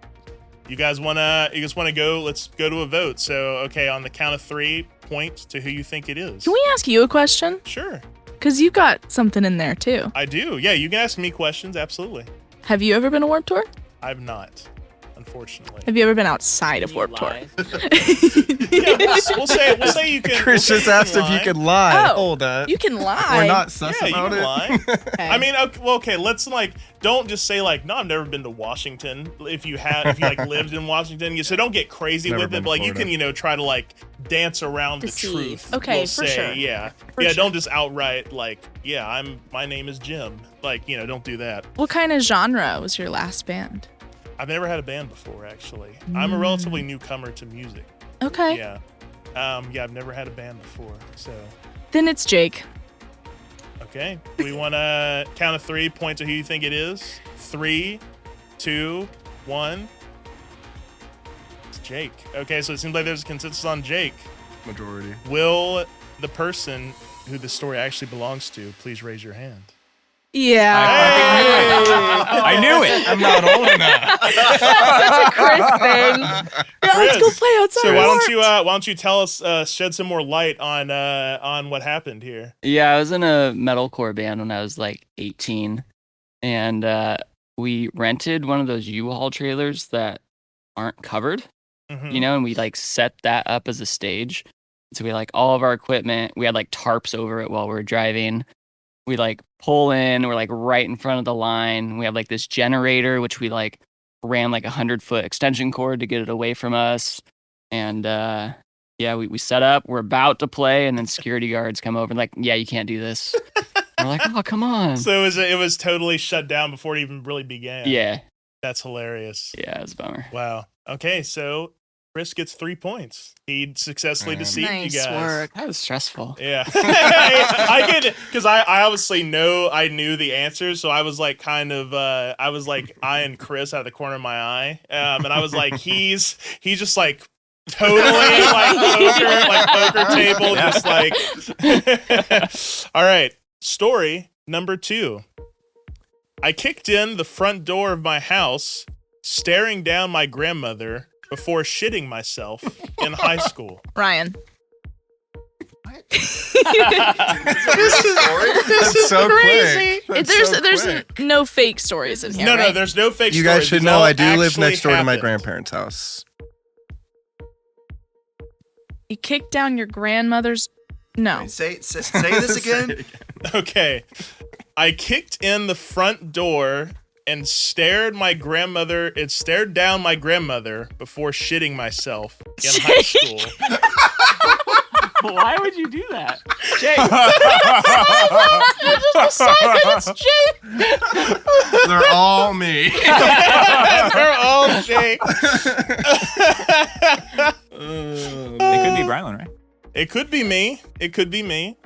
you guys wanna go? Let's go to a vote. So, okay, on the count of 3, point to who you think it is.
Can we ask you a question?
Sure,
Because you got something in there too.
I do. Yeah, you can ask me questions. Absolutely.
Have you ever been to Warped Tour?
I've not, unfortunately.
Have you ever been outside of
You
Warped Tour?
lie.
Yeah, we'll say you can.
Chris
we'll
just
say
asked if you
lie.
could lie.
Oh,
Hold on.
You can lie.
We're not sus
Yeah, you
about
can
it.
lie.
Okay.
I mean, okay, let's don't just say no, I've never been to Washington. If you lived in Washington, so don't get crazy
Never
with
been
it. But
to
you can, try to dance around
Deceive.
the truth.
Okay,
we'll
for
say.
sure.
Yeah,
For
yeah.
sure.
Don't just outright my name is Jim. Don't do that.
What kind of genre was your last band?
I've never had a band before, actually. I'm a relatively newcomer to music.
Okay.
Yeah. I've never had a band before, so.
Then it's Jake.
Okay. We want to count of 3, point to who you think it is. 3, 2, 1. It's Jake. Okay, so it seems like there's a consensus on Jake.
Majority.
Will the person who the story actually belongs to please raise your hand?
Yeah.
I knew it.
I'm not old enough.
Such a Chris thing. Yeah, let's go
Chris,
play outside.
So
of
why
Warped.
don't you tell us, shed some more light on what happened here?
Yeah, I was in a metalcore band when I was like 18, and we rented one of those U-Haul trailers that aren't covered,
Mhm.
and we set that up as a stage. So we had all of our equipment. We had tarps over it while we were driving. We pull in. We're right in front of the line. We have this generator, which we ran 100-foot extension cord to get it away from us. And yeah, we set up. We're about to play, and then security guards come over and yeah, you can't do this. We're like, oh, come on.
So it was totally shut down before it even really began.
Yeah,
That's hilarious.
yeah, it was a bummer.
Wow. Okay, so Chris gets 3 points. He successfully
Man.
deceived
Nice
you guys.
work.
That was stressful.
Yeah. I get because I obviously I knew the answers, so I was eyeing Chris out of the corner of my eye. And I was he's just totally poker table, just all right. Story number 2. I kicked in the front door of my house, staring down my grandmother before shitting myself in high school.
Ryan.
This is so
Crazy.
quick. That's
There's
so
there's
quick.
no fake stories in here.
No,
right?
there's no fake
You
stories.
guys should
These
know
all
I do live
actually
next door to my
happened.
grandparents' house.
You kicked down your grandmother's. No.
Wait, say this again.
Okay. I kicked in the front door and stared down my grandmother before shitting myself in high school.
Why would you do that?
They're all me.
They're all Jake.
It could be Brylan, right?
It could be me. It could be me.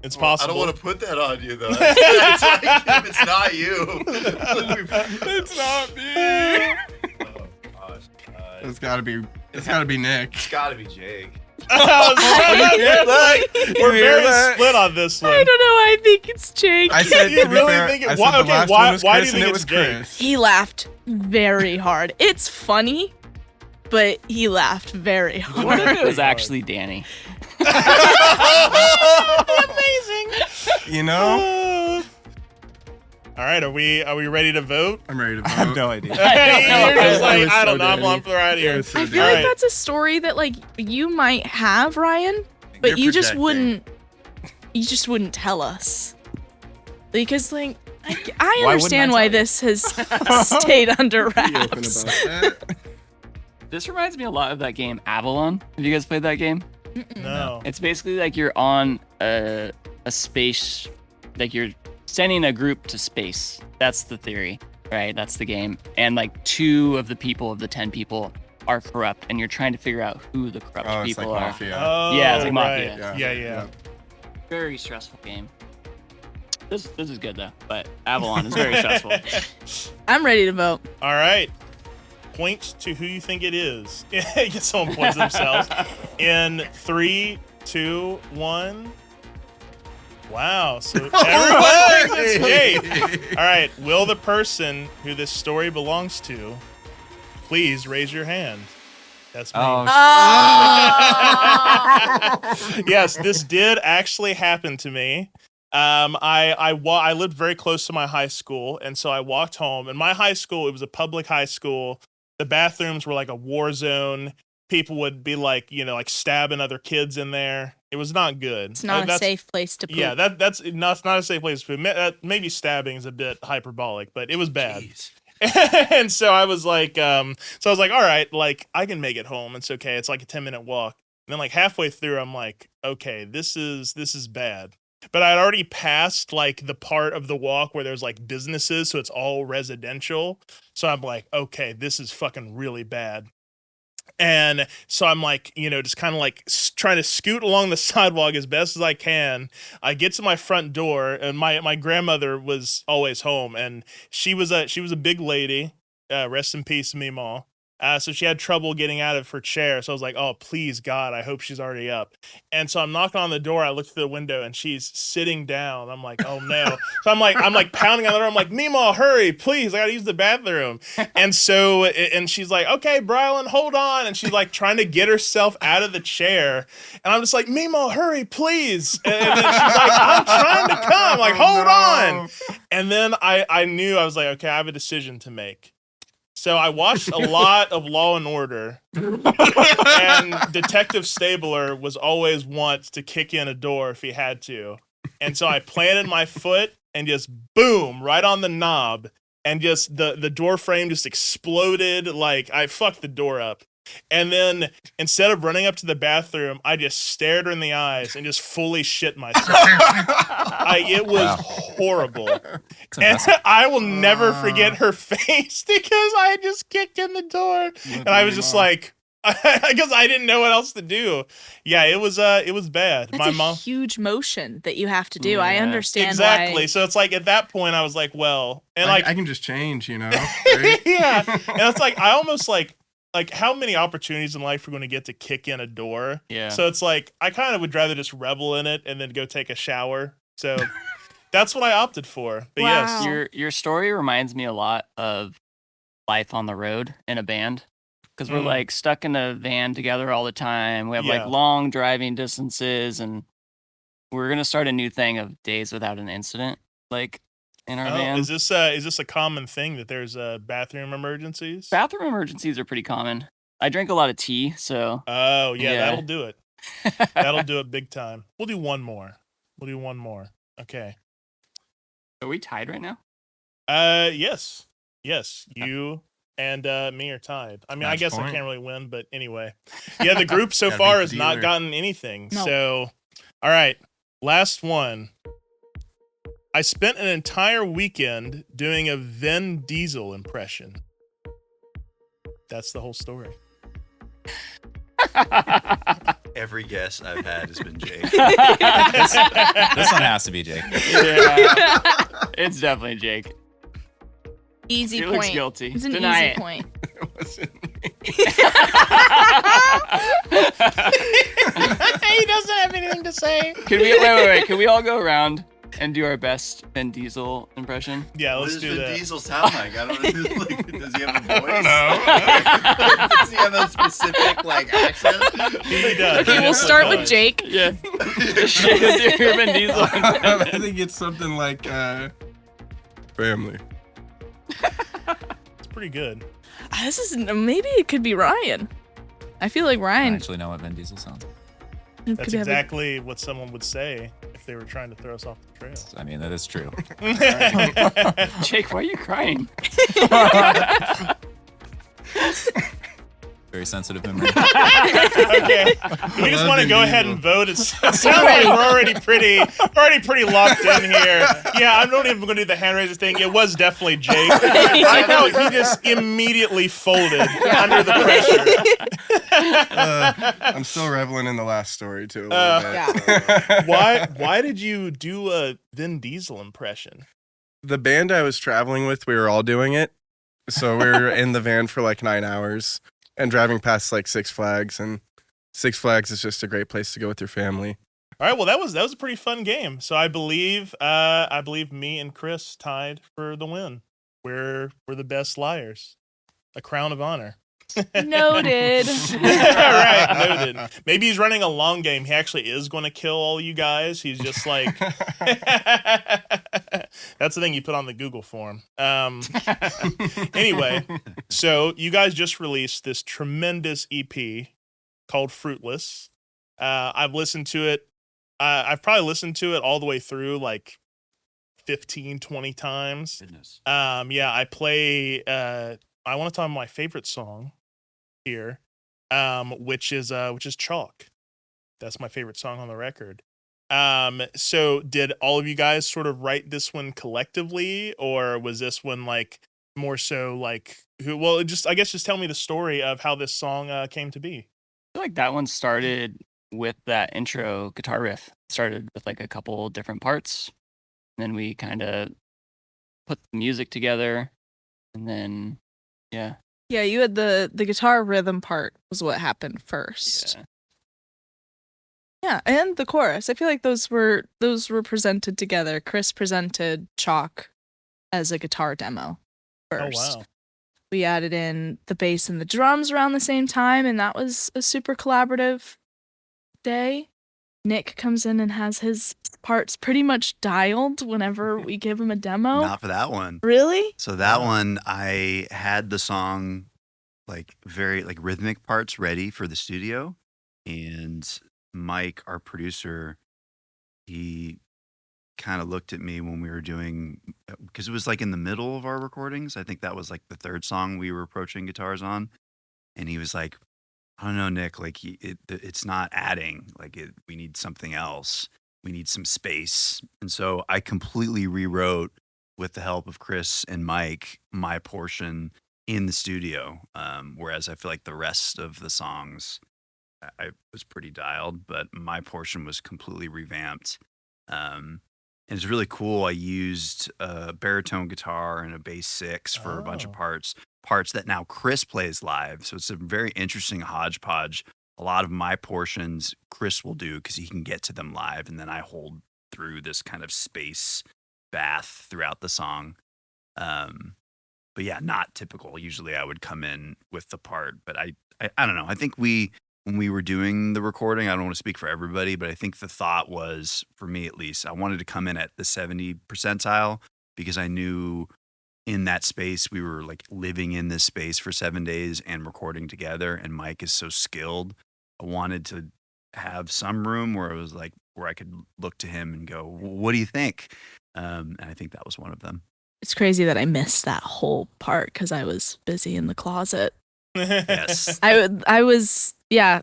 It's possible.
I don't want to put that on you though. It's not you.
It's not me.
Oh gosh.
It's gotta be Nick.
It's gotta be Jake.
We're very split on this one.
I don't know. I think it's Jake.
I said,
You
to be
really
fair,
think it-
I said
why-
the
okay,
last
why-
one was
why do
Chris
you
and
think
it was
it's Jake?
Chris.
He laughed very hard. It's funny, but he laughed very
What if
hard.
it was actually Danny?
Amazing.
You know,
All right, are we ready to vote?
I'm ready to vote.
I have no idea.
You're just like,
It was
I don't
so
know. I'm
Danny.
on for the ride
It
here.
was so
I feel
All
like
right.
that's a story that like you might have, Ryan, but
You're
you just
projecting.
wouldn't. You just wouldn't tell us because like I
wouldn't I
understand why
tell you?
this has stayed under
Be open
wraps.
about that.
This reminds me a lot of that game Avalon. Have you guys played that game?
No.
It's basically like you're on a space, like you're sending a group to space. That's the theory, right? That's the game. And like 2 of the people of the 10 people are corrupt, and you're trying to figure out who the corrupt
Oh, it's like
people are.
Mafia.
Oh,
Yeah, it's like
right.
Mafia.
Yeah.
Very stressful game. This is good though, but Avalon is very stressful.
I'm ready to vote.
All right. Point to who you think it is. Get someone points themselves. In 3, 2, 1. Wow. So everyone thinks it's Jake. All right. Will the person who this story belongs to please raise your hand? That's me.
Oh,
Yes, this did actually happen to me. I lived very close to my high school, and so I walked home. And my high school, it was a public high school. The bathrooms were like a war zone. People would be like, like stabbing other kids in there. It was not good.
It's not a
That's-
safe place to poop.
Yeah, that's not a safe place to poop. Maybe stabbing is a bit hyperbolic, but it was bad. And so I was like, all right, like I can make it home. It's okay. It's like a 10-minute walk. And then like halfway through, I'm like, okay, this is bad. But I'd already passed like the part of the walk where there's like businesses, so it's all residential. So I'm like, okay, this is fucking really bad. And so I'm like, just kind of like trying to scoot along the sidewalk as best as I can. I get to my front door, and my grandmother was always home, and she was a big lady. Rest in peace, Meemaw. So she had trouble getting out of her chair. So I was like, oh, please, God, I hope she's already up. And so I'm knocking on the door. I look through the window, and she's sitting down. I'm like, oh, no. So I'm like pounding on the door. I'm like, Meemaw, hurry, please. I got to use the bathroom. And so, and she's like, okay, Brylan, hold on. And she's like trying to get herself out of the chair. And I'm just like, Meemaw, hurry, please. And then she's like, I'm trying to come. Like, hold on. And then I knew, I was like, okay, I have a decision to make. So I watched a lot of Law and Order, and Detective Stabler was always wont to kick in a door if he had to. And so I planted my foot and just boom, right on the knob, and just the door frame just exploded. Like I fucked the door up. And then instead of running up to the bathroom, I just stared her in the eyes and just fully shit myself. It was horrible. And I will never forget her face because I had just kicked in the door. And I was just like, because I didn't know what else to do. Yeah, it was bad.
That's
My
a
mom.
huge motion that you have to do. I
Yeah.
understand
Exactly.
why.
So it's like at that point I was like, well, and
I
like
can just change, right?
yeah. And it's like I almost like how many opportunities in life we're going to get to kick in a door.
Yeah.
So it's like I kind of would rather just revel in it and then go take a shower. So that's what I opted for. But
Wow.
yes.
Your story reminds me a lot of life on the road in a band, because we're
Mm.
like stuck in a van together all the time. We have
Yeah.
like long driving distances, and we're gonna start a new thing of days without an incident, like in our van.
Is this a common thing that there's bathroom emergencies?
Bathroom emergencies are pretty common. I drink a lot of tea, so
Oh yeah,
Yeah.
that'll do it. That'll do it big time. We'll do one more. Okay.
Are we tied right now?
Yes. You and me are tied. I mean, I
Match
guess I
point.
can't really win, but anyway. Yeah, the group so
Gotta
far
beat
has
the
not
dealer.
gotten anything.
No.
So, all right, last one. I spent an entire weekend doing a Vin Diesel impression. That's the whole story.
Every guess I've had has been Jake.
This one has to be Jake.
Yeah, it's definitely Jake.
Easy
He
point.
looks guilty.
It's an
Deny
easy
it.
point.
It wasn't me.
He doesn't have anything to say.
Can we wait? Can we all go around and do our best Vin Diesel impression?
Yeah, let's do that.
Diesel sound like? I don't know. Like, does he have a voice?
know.
Does he have a specific like accent?
He does.
Okay, we'll start with Jake.
Yeah. Your Vin Diesel.
I think it's something like family.
It's pretty good.
This is maybe it could be Ryan. I feel like
I
Ryan
actually know what Vin Diesel sounds.
could
That's
have a-
exactly what someone would say if they were trying to throw us off the trail.
I mean, that is true.
Jake, why are you crying?
Very sensitive memory.
Okay. We just
love
want to
Vin
go ahead
Diesel.
and vote. It sounds like we're already pretty locked in here. Yeah, I'm not even going to do the hand raiser thing. It was definitely Jake. I know he just immediately folded under the pressure.
I'm still reveling in the last story too. A little bit.
Yeah.
Why did you do a Vin Diesel impression?
The band I was traveling with, we were all doing it. So we were in the van for like 9 hours and driving past like Six Flags, and Six Flags is just a great place to go with your family.
All right, well that was a pretty fun game. So I believe me and Chris tied for the win. We're the best liars. A crown of honor.
Noted.
Right, noted. Maybe he's running a long game. He actually is going to kill all you guys. He's just like that's the thing you put on the Google form. Anyway, so you guys just released this tremendous EP called Fruitless. I've listened to it. I've probably listened to it all the way through like 15, 20 times.
Goodness.
Yeah, I play I want to talk about my favorite song here, which is Chalk. That's my favorite song on the record. So did all of you guys sort of write this one collectively, or was this one like more so like I guess just tell me the story of how this song came to be.
I feel like that one started with that intro guitar riff. Started with like a couple different parts. And then we kind of put the music together. And then, yeah.
Yeah, you had the guitar rhythm part was what happened first.
Yeah.
Yeah, and the chorus. I feel like those were presented together. Chris presented Chalk as a guitar demo first.
Oh wow.
We added in the bass and the drums around the same time, and that was a super collaborative day. Nick comes in and has his parts pretty much dialed whenever we give him a demo.
Not for that one.
Really?
So that one, I had the song like very like rhythmic parts ready for the studio, and Mike, our producer, he kind of looked at me when we were doing, because it was like in the middle of our recordings. I think that was like the third song we were approaching guitars on, and he was like, "I don't know, Nick. Like it's not adding. Like we need something else. We need some space." And so I completely rewrote, with the help of Chris and Mike, my portion in the studio. Whereas I feel like the rest of the songs, I was pretty dialed, but my portion was completely revamped. And it's really cool. I used a baritone guitar and a bass six for a bunch of
Oh.
parts that now Chris plays live. So it's a very interesting hodgepodge. A lot of my portions Chris will do because he can get to them live, and then I hold through this kind of space bath throughout the song. But yeah, not typical. Usually I would come in with the part, but I don't know. I think when we were doing the recording, I don't want to speak for everybody, but I think the thought was, for me at least, I wanted to come in at the 70 percentile because I knew in that space we were like living in this space for 7 days and recording together, and Mike is so skilled. I wanted to have some room where it was like where I could look to him and go, "What do you think?" And I think that was one of them.
It's crazy that I missed that whole part because I was busy in the closet.
Yes.
I was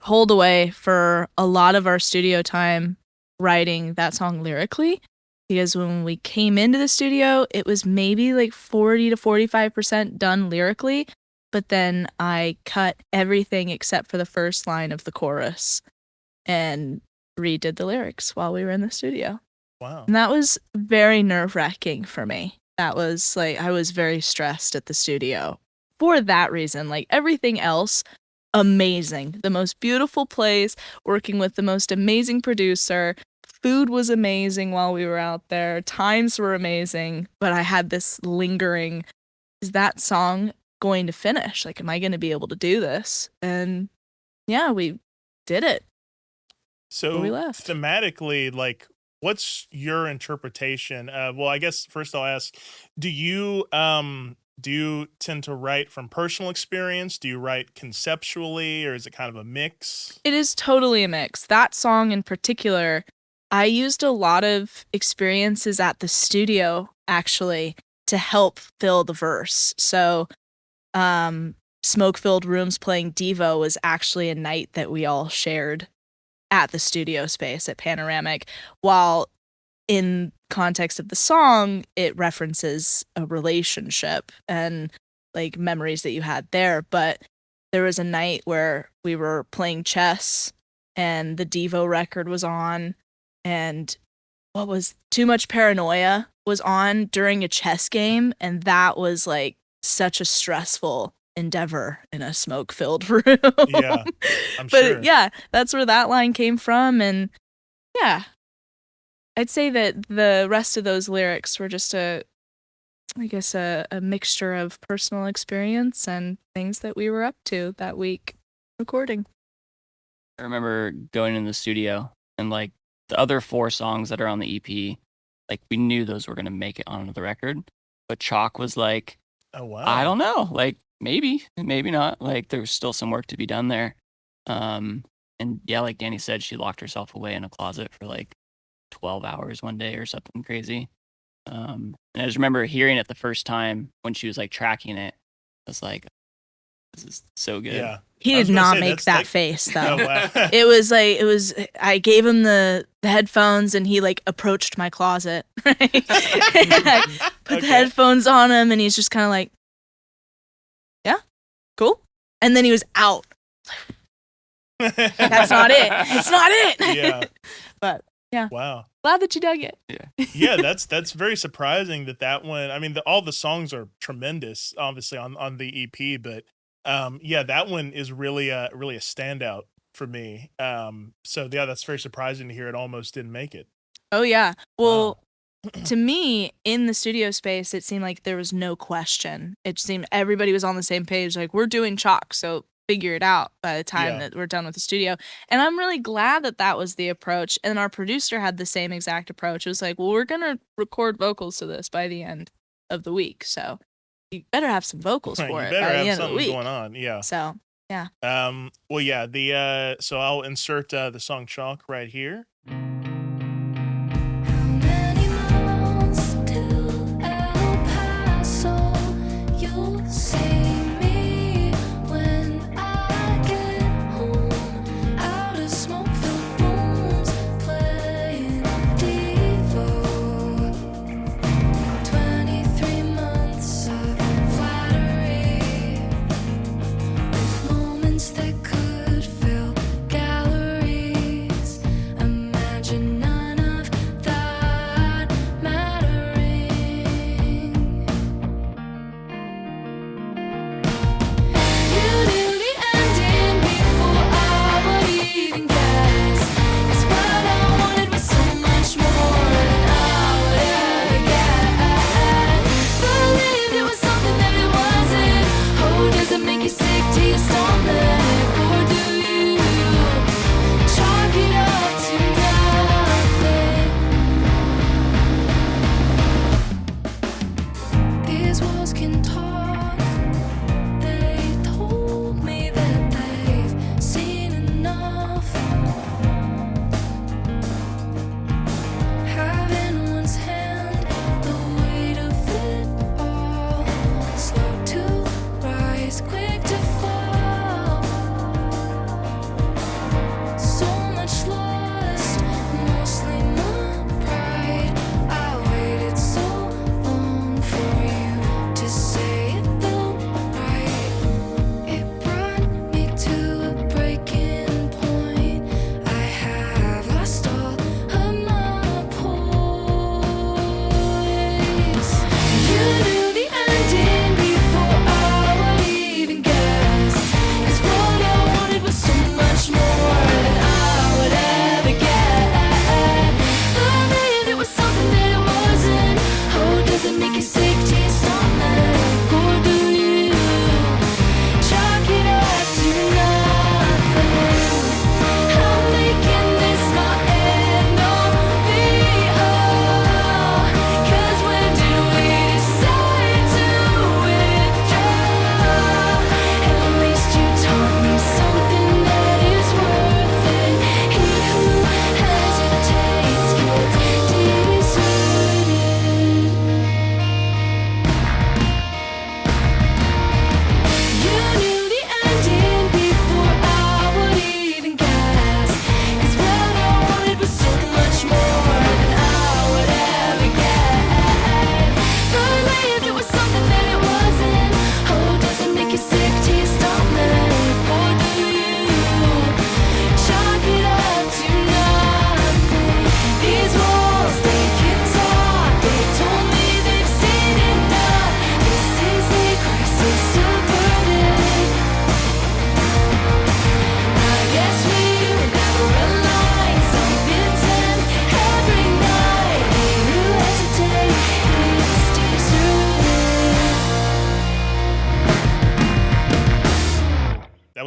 holed away for a lot of our studio time writing that song lyrically, because when we came into the studio, it was maybe like 40 to 45% done lyrically, but then I cut everything except for the first line of the chorus and redid the lyrics while we were in the studio.
Wow.
And that was very nerve-wracking for me. That was like, I was very stressed at the studio for that reason. Like everything else, amazing. The most beautiful place, working with the most amazing producer. Food was amazing while we were out there. Times were amazing. But I had this lingering, is that song going to finish? Like, am I going to be able to do this? And yeah, we did it.
So
we left.
thematically, like, what's your interpretation of, well, I guess first I'll ask, do you tend to write from personal experience? Do you write conceptually, or is it kind of a mix?
It is totally a mix. That song in particular, I used a lot of experiences at the studio actually to help fill the verse. So, Smoke-Filled Rooms playing Devo was actually a night that we all shared at the studio space at Panoramic, while in context of the song, it references a relationship and like memories that you had there. But there was a night where we were playing chess and the Devo record was on, and what was Too Much Paranoia was on during a chess game, and that was like such a stressful endeavor in a smoke-filled room.
Yeah, I'm
but
sure.
yeah, that's where that line came from. And yeah, I'd say that the rest of those lyrics were just a mixture of personal experience and things that we were up to that week recording.
I remember going in the studio and like the other 4 songs that are on the EP, like we knew those were going to make it onto the record. But Chalk was like,
Oh, wow.
I don't know, like maybe not. Like there was still some work to be done there. And yeah, like Danny said, she locked herself away in a closet for like 12 hours one day or something crazy. And I just remember hearing it the first time when she was like tracking it. I was like, this is so good.
Yeah.
He
I was
did
gonna
not
say,
make
that's
that
like-
face
Oh,
though.
wow.
I gave him the headphones and he like approached my closet. Right? I put the
Okay.
headphones on him and he's just kind of like, yeah, cool. And then he was out. That's not it. It's not it.
Yeah.
But
Wow.
glad that you dug it.
Yeah, that's very surprising that one. I mean, all the songs are tremendous, obviously on the EP, but yeah, that one is really a standout for me. So yeah, that's very surprising to hear it almost didn't make it.
Oh yeah. Well, to me, in the studio space, it seemed like there was no question. It seemed everybody was on the same page. Like, we're doing Chalk, so figure it out by the time
Yeah.
that we're done with the studio. And I'm really glad that that was the approach. And our producer had the same exact approach. It was like, well, we're gonna record vocals to this by the end of the week, so you better have some vocals
Right,
for
you
it
better
by the
have
end of the
something
week.
going on. Yeah.
So
Well, yeah. So I'll insert the song "Chalk" right here.
Many miles to El Paso, you'll see me when I get home. Out of smoke-filled rooms, playing Devo. 23 months of flattery, with moments that could fill galleries. Imagine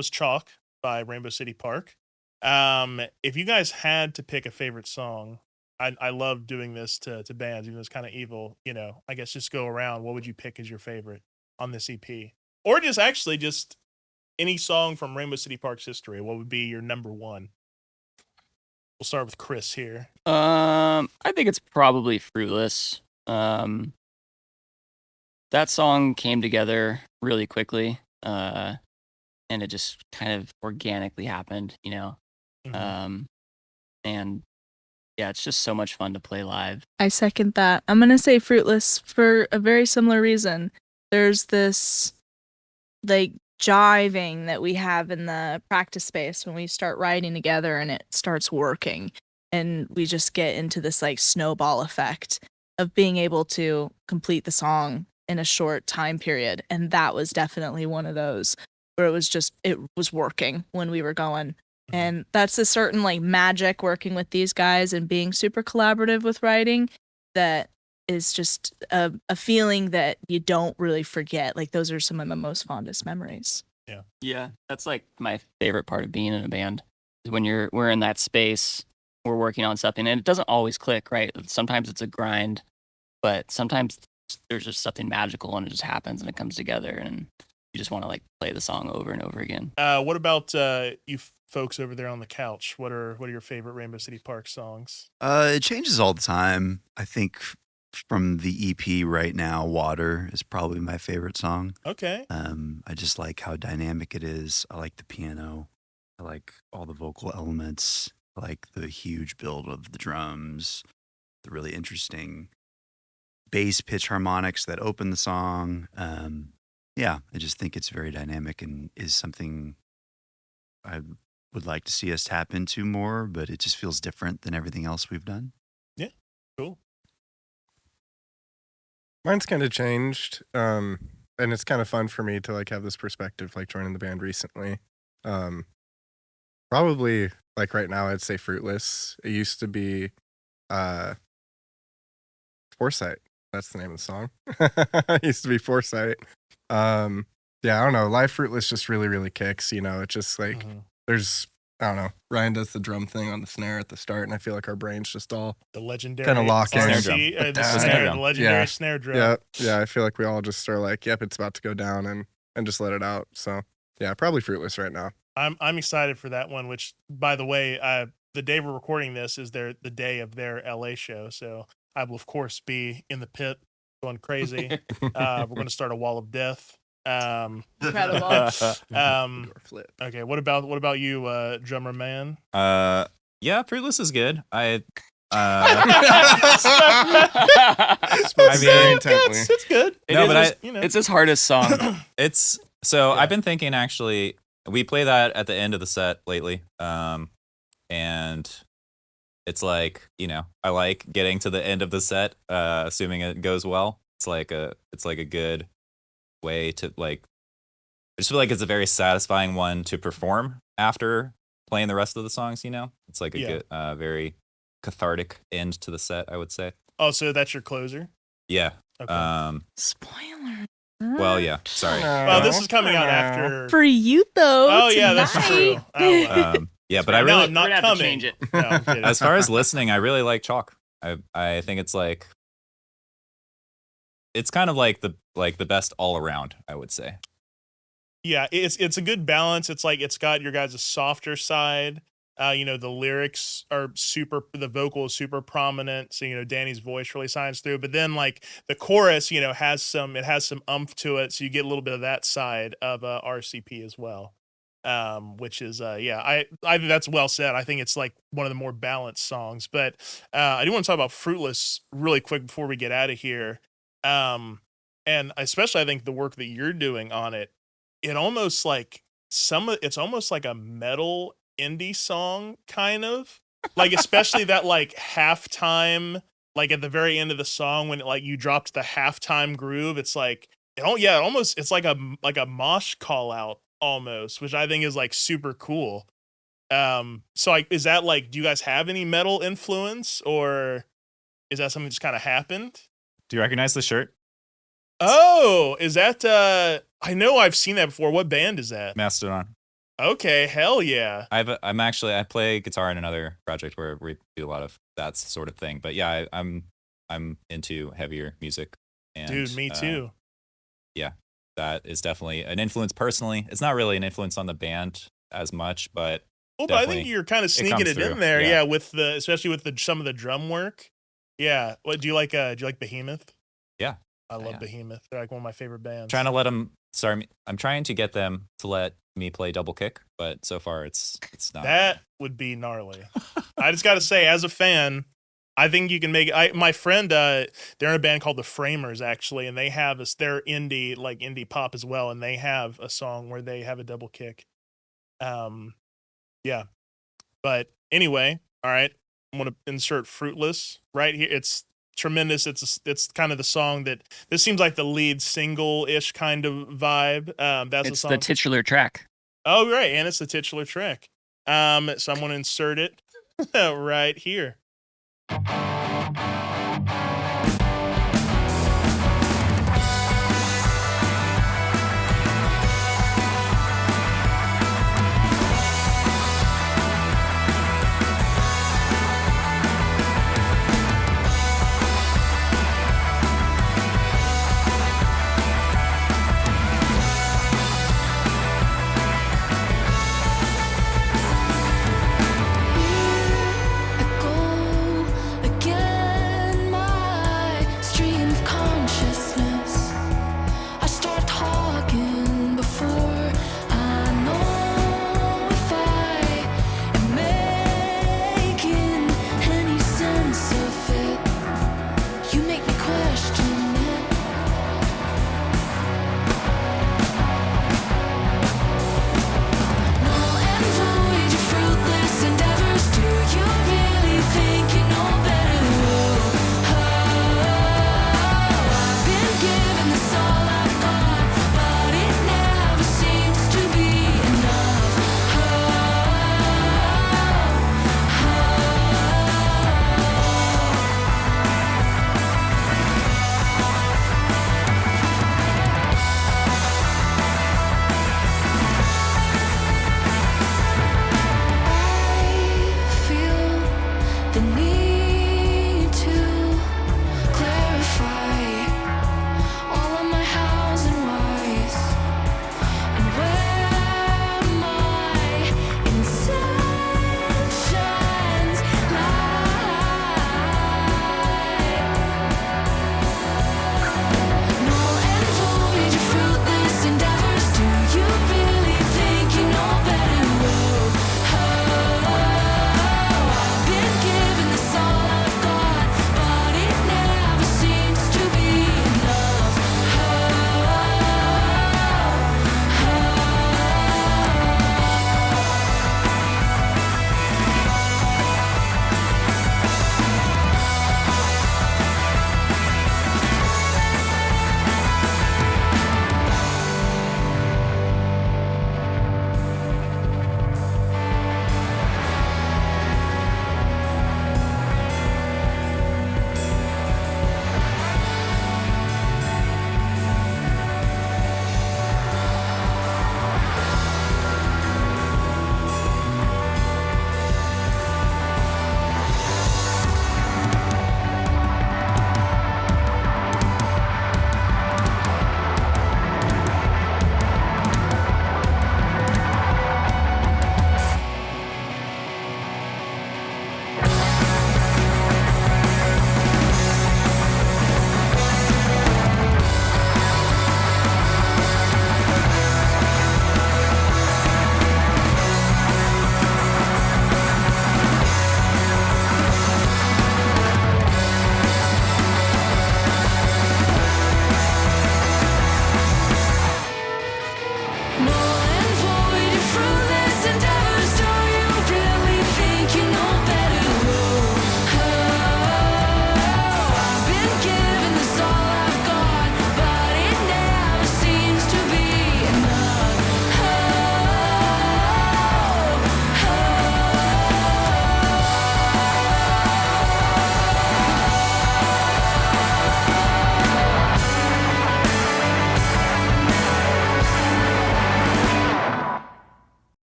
was Chalk by Rainbow City Park. If you guys had to pick a favorite song, I love doing this to bands, even though it's kind of evil. I guess just go around. What would you pick as your favorite on this EP, or just any song from Rainbow City Park's history? What would be your number one? We'll start with Chris here.
I think it's probably Fruitless. That song came together really quickly, and it just kind of organically happened,
Mhm.
And yeah, it's just so much fun to play live.
I second that. I'm gonna say Fruitless for a very similar reason. There's this like jiving that we have in the practice space when we start writing together and it starts working, and we just get into this like snowball effect of being able to complete the song in a short time period. And that was definitely one of those where it was working when we were going. And that's a certain like magic working with these guys and being super collaborative with writing that is just a feeling that you don't really forget. Like those are some of my most fondest memories.
Yeah, that's like my favorite part of being in a band is when we're in that space, we're working on something, and it doesn't always click, right? Sometimes it's a grind, but sometimes there's just something magical and it just happens and it comes together, and you just want to like play the song over and over again.
What about you folks over there on the couch? What are your favorite Rainbow City Park songs?
It changes all the time. I think from the EP right now, Water is probably my favorite song.
Okay.
I just like how dynamic it is. I like the piano. I like all the vocal elements. I like the huge build of the drums, the really interesting bass pitch harmonics that open the song. Yeah, I just think it's very dynamic and is something I would like to see us tap into more, but it just feels different than everything else we've done.
Cool.
Mine's kind of changed, and it's kind of fun for me to like have this perspective, like joining the band recently. Probably like right now, I'd say Fruitless. It used to be Foresight. That's the name of the song. It used to be Foresight. Yeah, I don't know. Live Fruitless just really, really kicks. It just like
Mhm.
there's I don't know. Ryan does the drum thing on the snare at the start, and I feel like our brains just all
The legendary
Kinda lock in.
RC,
Snare drum.
the,
The
snare,
snare
the
drum.
legendary
Yeah.
snare drum.
yeah. I feel like we all just are like, yep, it's about to go down, and just let it out. So yeah, probably Fruitless right now.
I'm excited for that one. Which, by the way, the day we're recording this is the day of their LA show, so I will of course be in the pit going crazy. We're going to start a wall of death.
Incredible.
Um,
Door flip.
okay, what about you, drummer man?
Yeah, Fruitless is good. I
Spoke
mean,
very intently.
It's good.
No, but
It's his hardest song.
it's so
Yeah.
I've been thinking actually we play that at the end of the set lately. And it's like, I like getting to the end of the set, assuming it goes well. It's like a good way to like I just feel like it's a very satisfying one to perform after playing the rest of the songs, It's like a
Yeah.
good very cathartic end to the set, I would say.
Oh, so that's your closer?
Yeah.
Okay.
Spoiler.
Well, yeah. Sorry.
Well, this is coming out after.
For you though.
Oh, yeah, that's
tonight.
true. Oh, well.
Yeah, but I
No,
really
I'm not
We're gonna have to
coming.
change it.
No, I'm kidding.
as far as listening, I really like Chalk. I think it's like it's kind of like the best all around, I would say.
Yeah, it's a good balance. It's like it's got your guys' softer side. The lyrics are the vocal is super prominent. So, Danny's voice really shines through. But then like the chorus, has some umph to it. So you get a little bit of that side of RCP as well. Which is I think that's well said. I think it's like one of the more balanced songs. But I do want to talk about Fruitless really quick before we get out of here. And especially I think the work that you're doing on it, it almost like it's almost like a metal indie song kind of. Like especially that like halftime, like at the very end of the song when like you dropped the halftime groove, it's like it's like a mosh call out almost, which I think is like super cool. So like is that like do you guys have any metal influence or is that something that just kind of happened?
Do you recognize the shirt?
Oh, is that I know I've seen that before. What band is that?
Mastodon.
Okay, hell yeah.
I play guitar in another project where we do a lot of that sort of thing. But yeah, I'm into heavier music. And,
Dude, me too.
That is definitely an influence personally. It's not really an influence on the band as much, but
Well, but I think
definitely
you're kind of sneaking
comes
it in
through,
there,
yeah.
with the especially with some of the drum work. Yeah. What do you like? Do you like Behemoth?
Yeah.
I love
Yeah.
Behemoth. They're like one of my favorite bands.
trying to let them. Sorry, I'm trying to get them to let me play double kick, but so far it's not.
That would be gnarly. I just got to say, as a fan, I think you can make it. My friend, they're in a band called the Framers, actually, and they have they're indie pop as well, and they have a song where they have a double kick. Yeah. But anyway, all right, I'm gonna insert Fruitless right here. It's tremendous. It's kind of the song that this seems like the lead single ish kind of vibe. That's
It's
the
the
song.
titular track.
Oh, right, and it's the titular track. So I'm gonna insert it right here.
A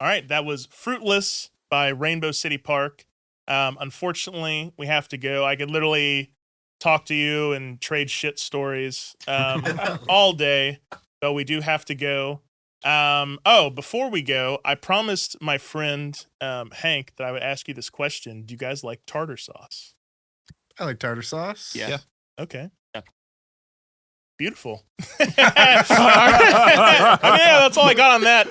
right, that was Fruitless by Rainbow City Park. Unfortunately, we have to go. I could literally talk to you and trade shit stories all day, but we do have to go. Before we go, I promised my friend Hank that I would ask you this question. Do you guys like tartar sauce?
I like tartar sauce.
Yeah.
Okay.
Yeah.
Beautiful. All right. I mean, yeah, that's all I got on that.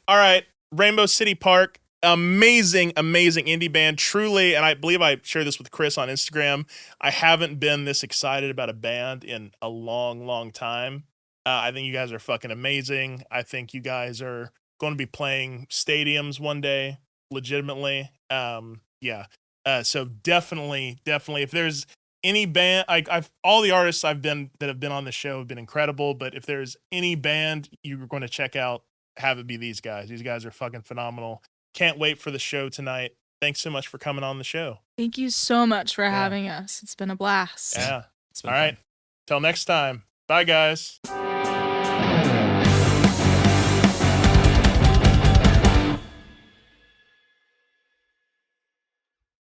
All right. Rainbow City Park. Amazing indie band. Truly, and I believe I shared this with Chris on Instagram. I haven't been this excited about a band in a long time. I think you guys are fucking amazing. I think you guys are going to be playing stadiums one day, legitimately. So definitely, if there's any band, I've all the artists that have been on the show have been incredible. But if there's any band you're going to check out, have it be these guys. These guys are fucking phenomenal. Can't wait for the show tonight. Thanks so much for coming on the show.
Thank you so much for having us. It's been a blast.
Yeah.
It's been
All right. Till next time. Bye, guys.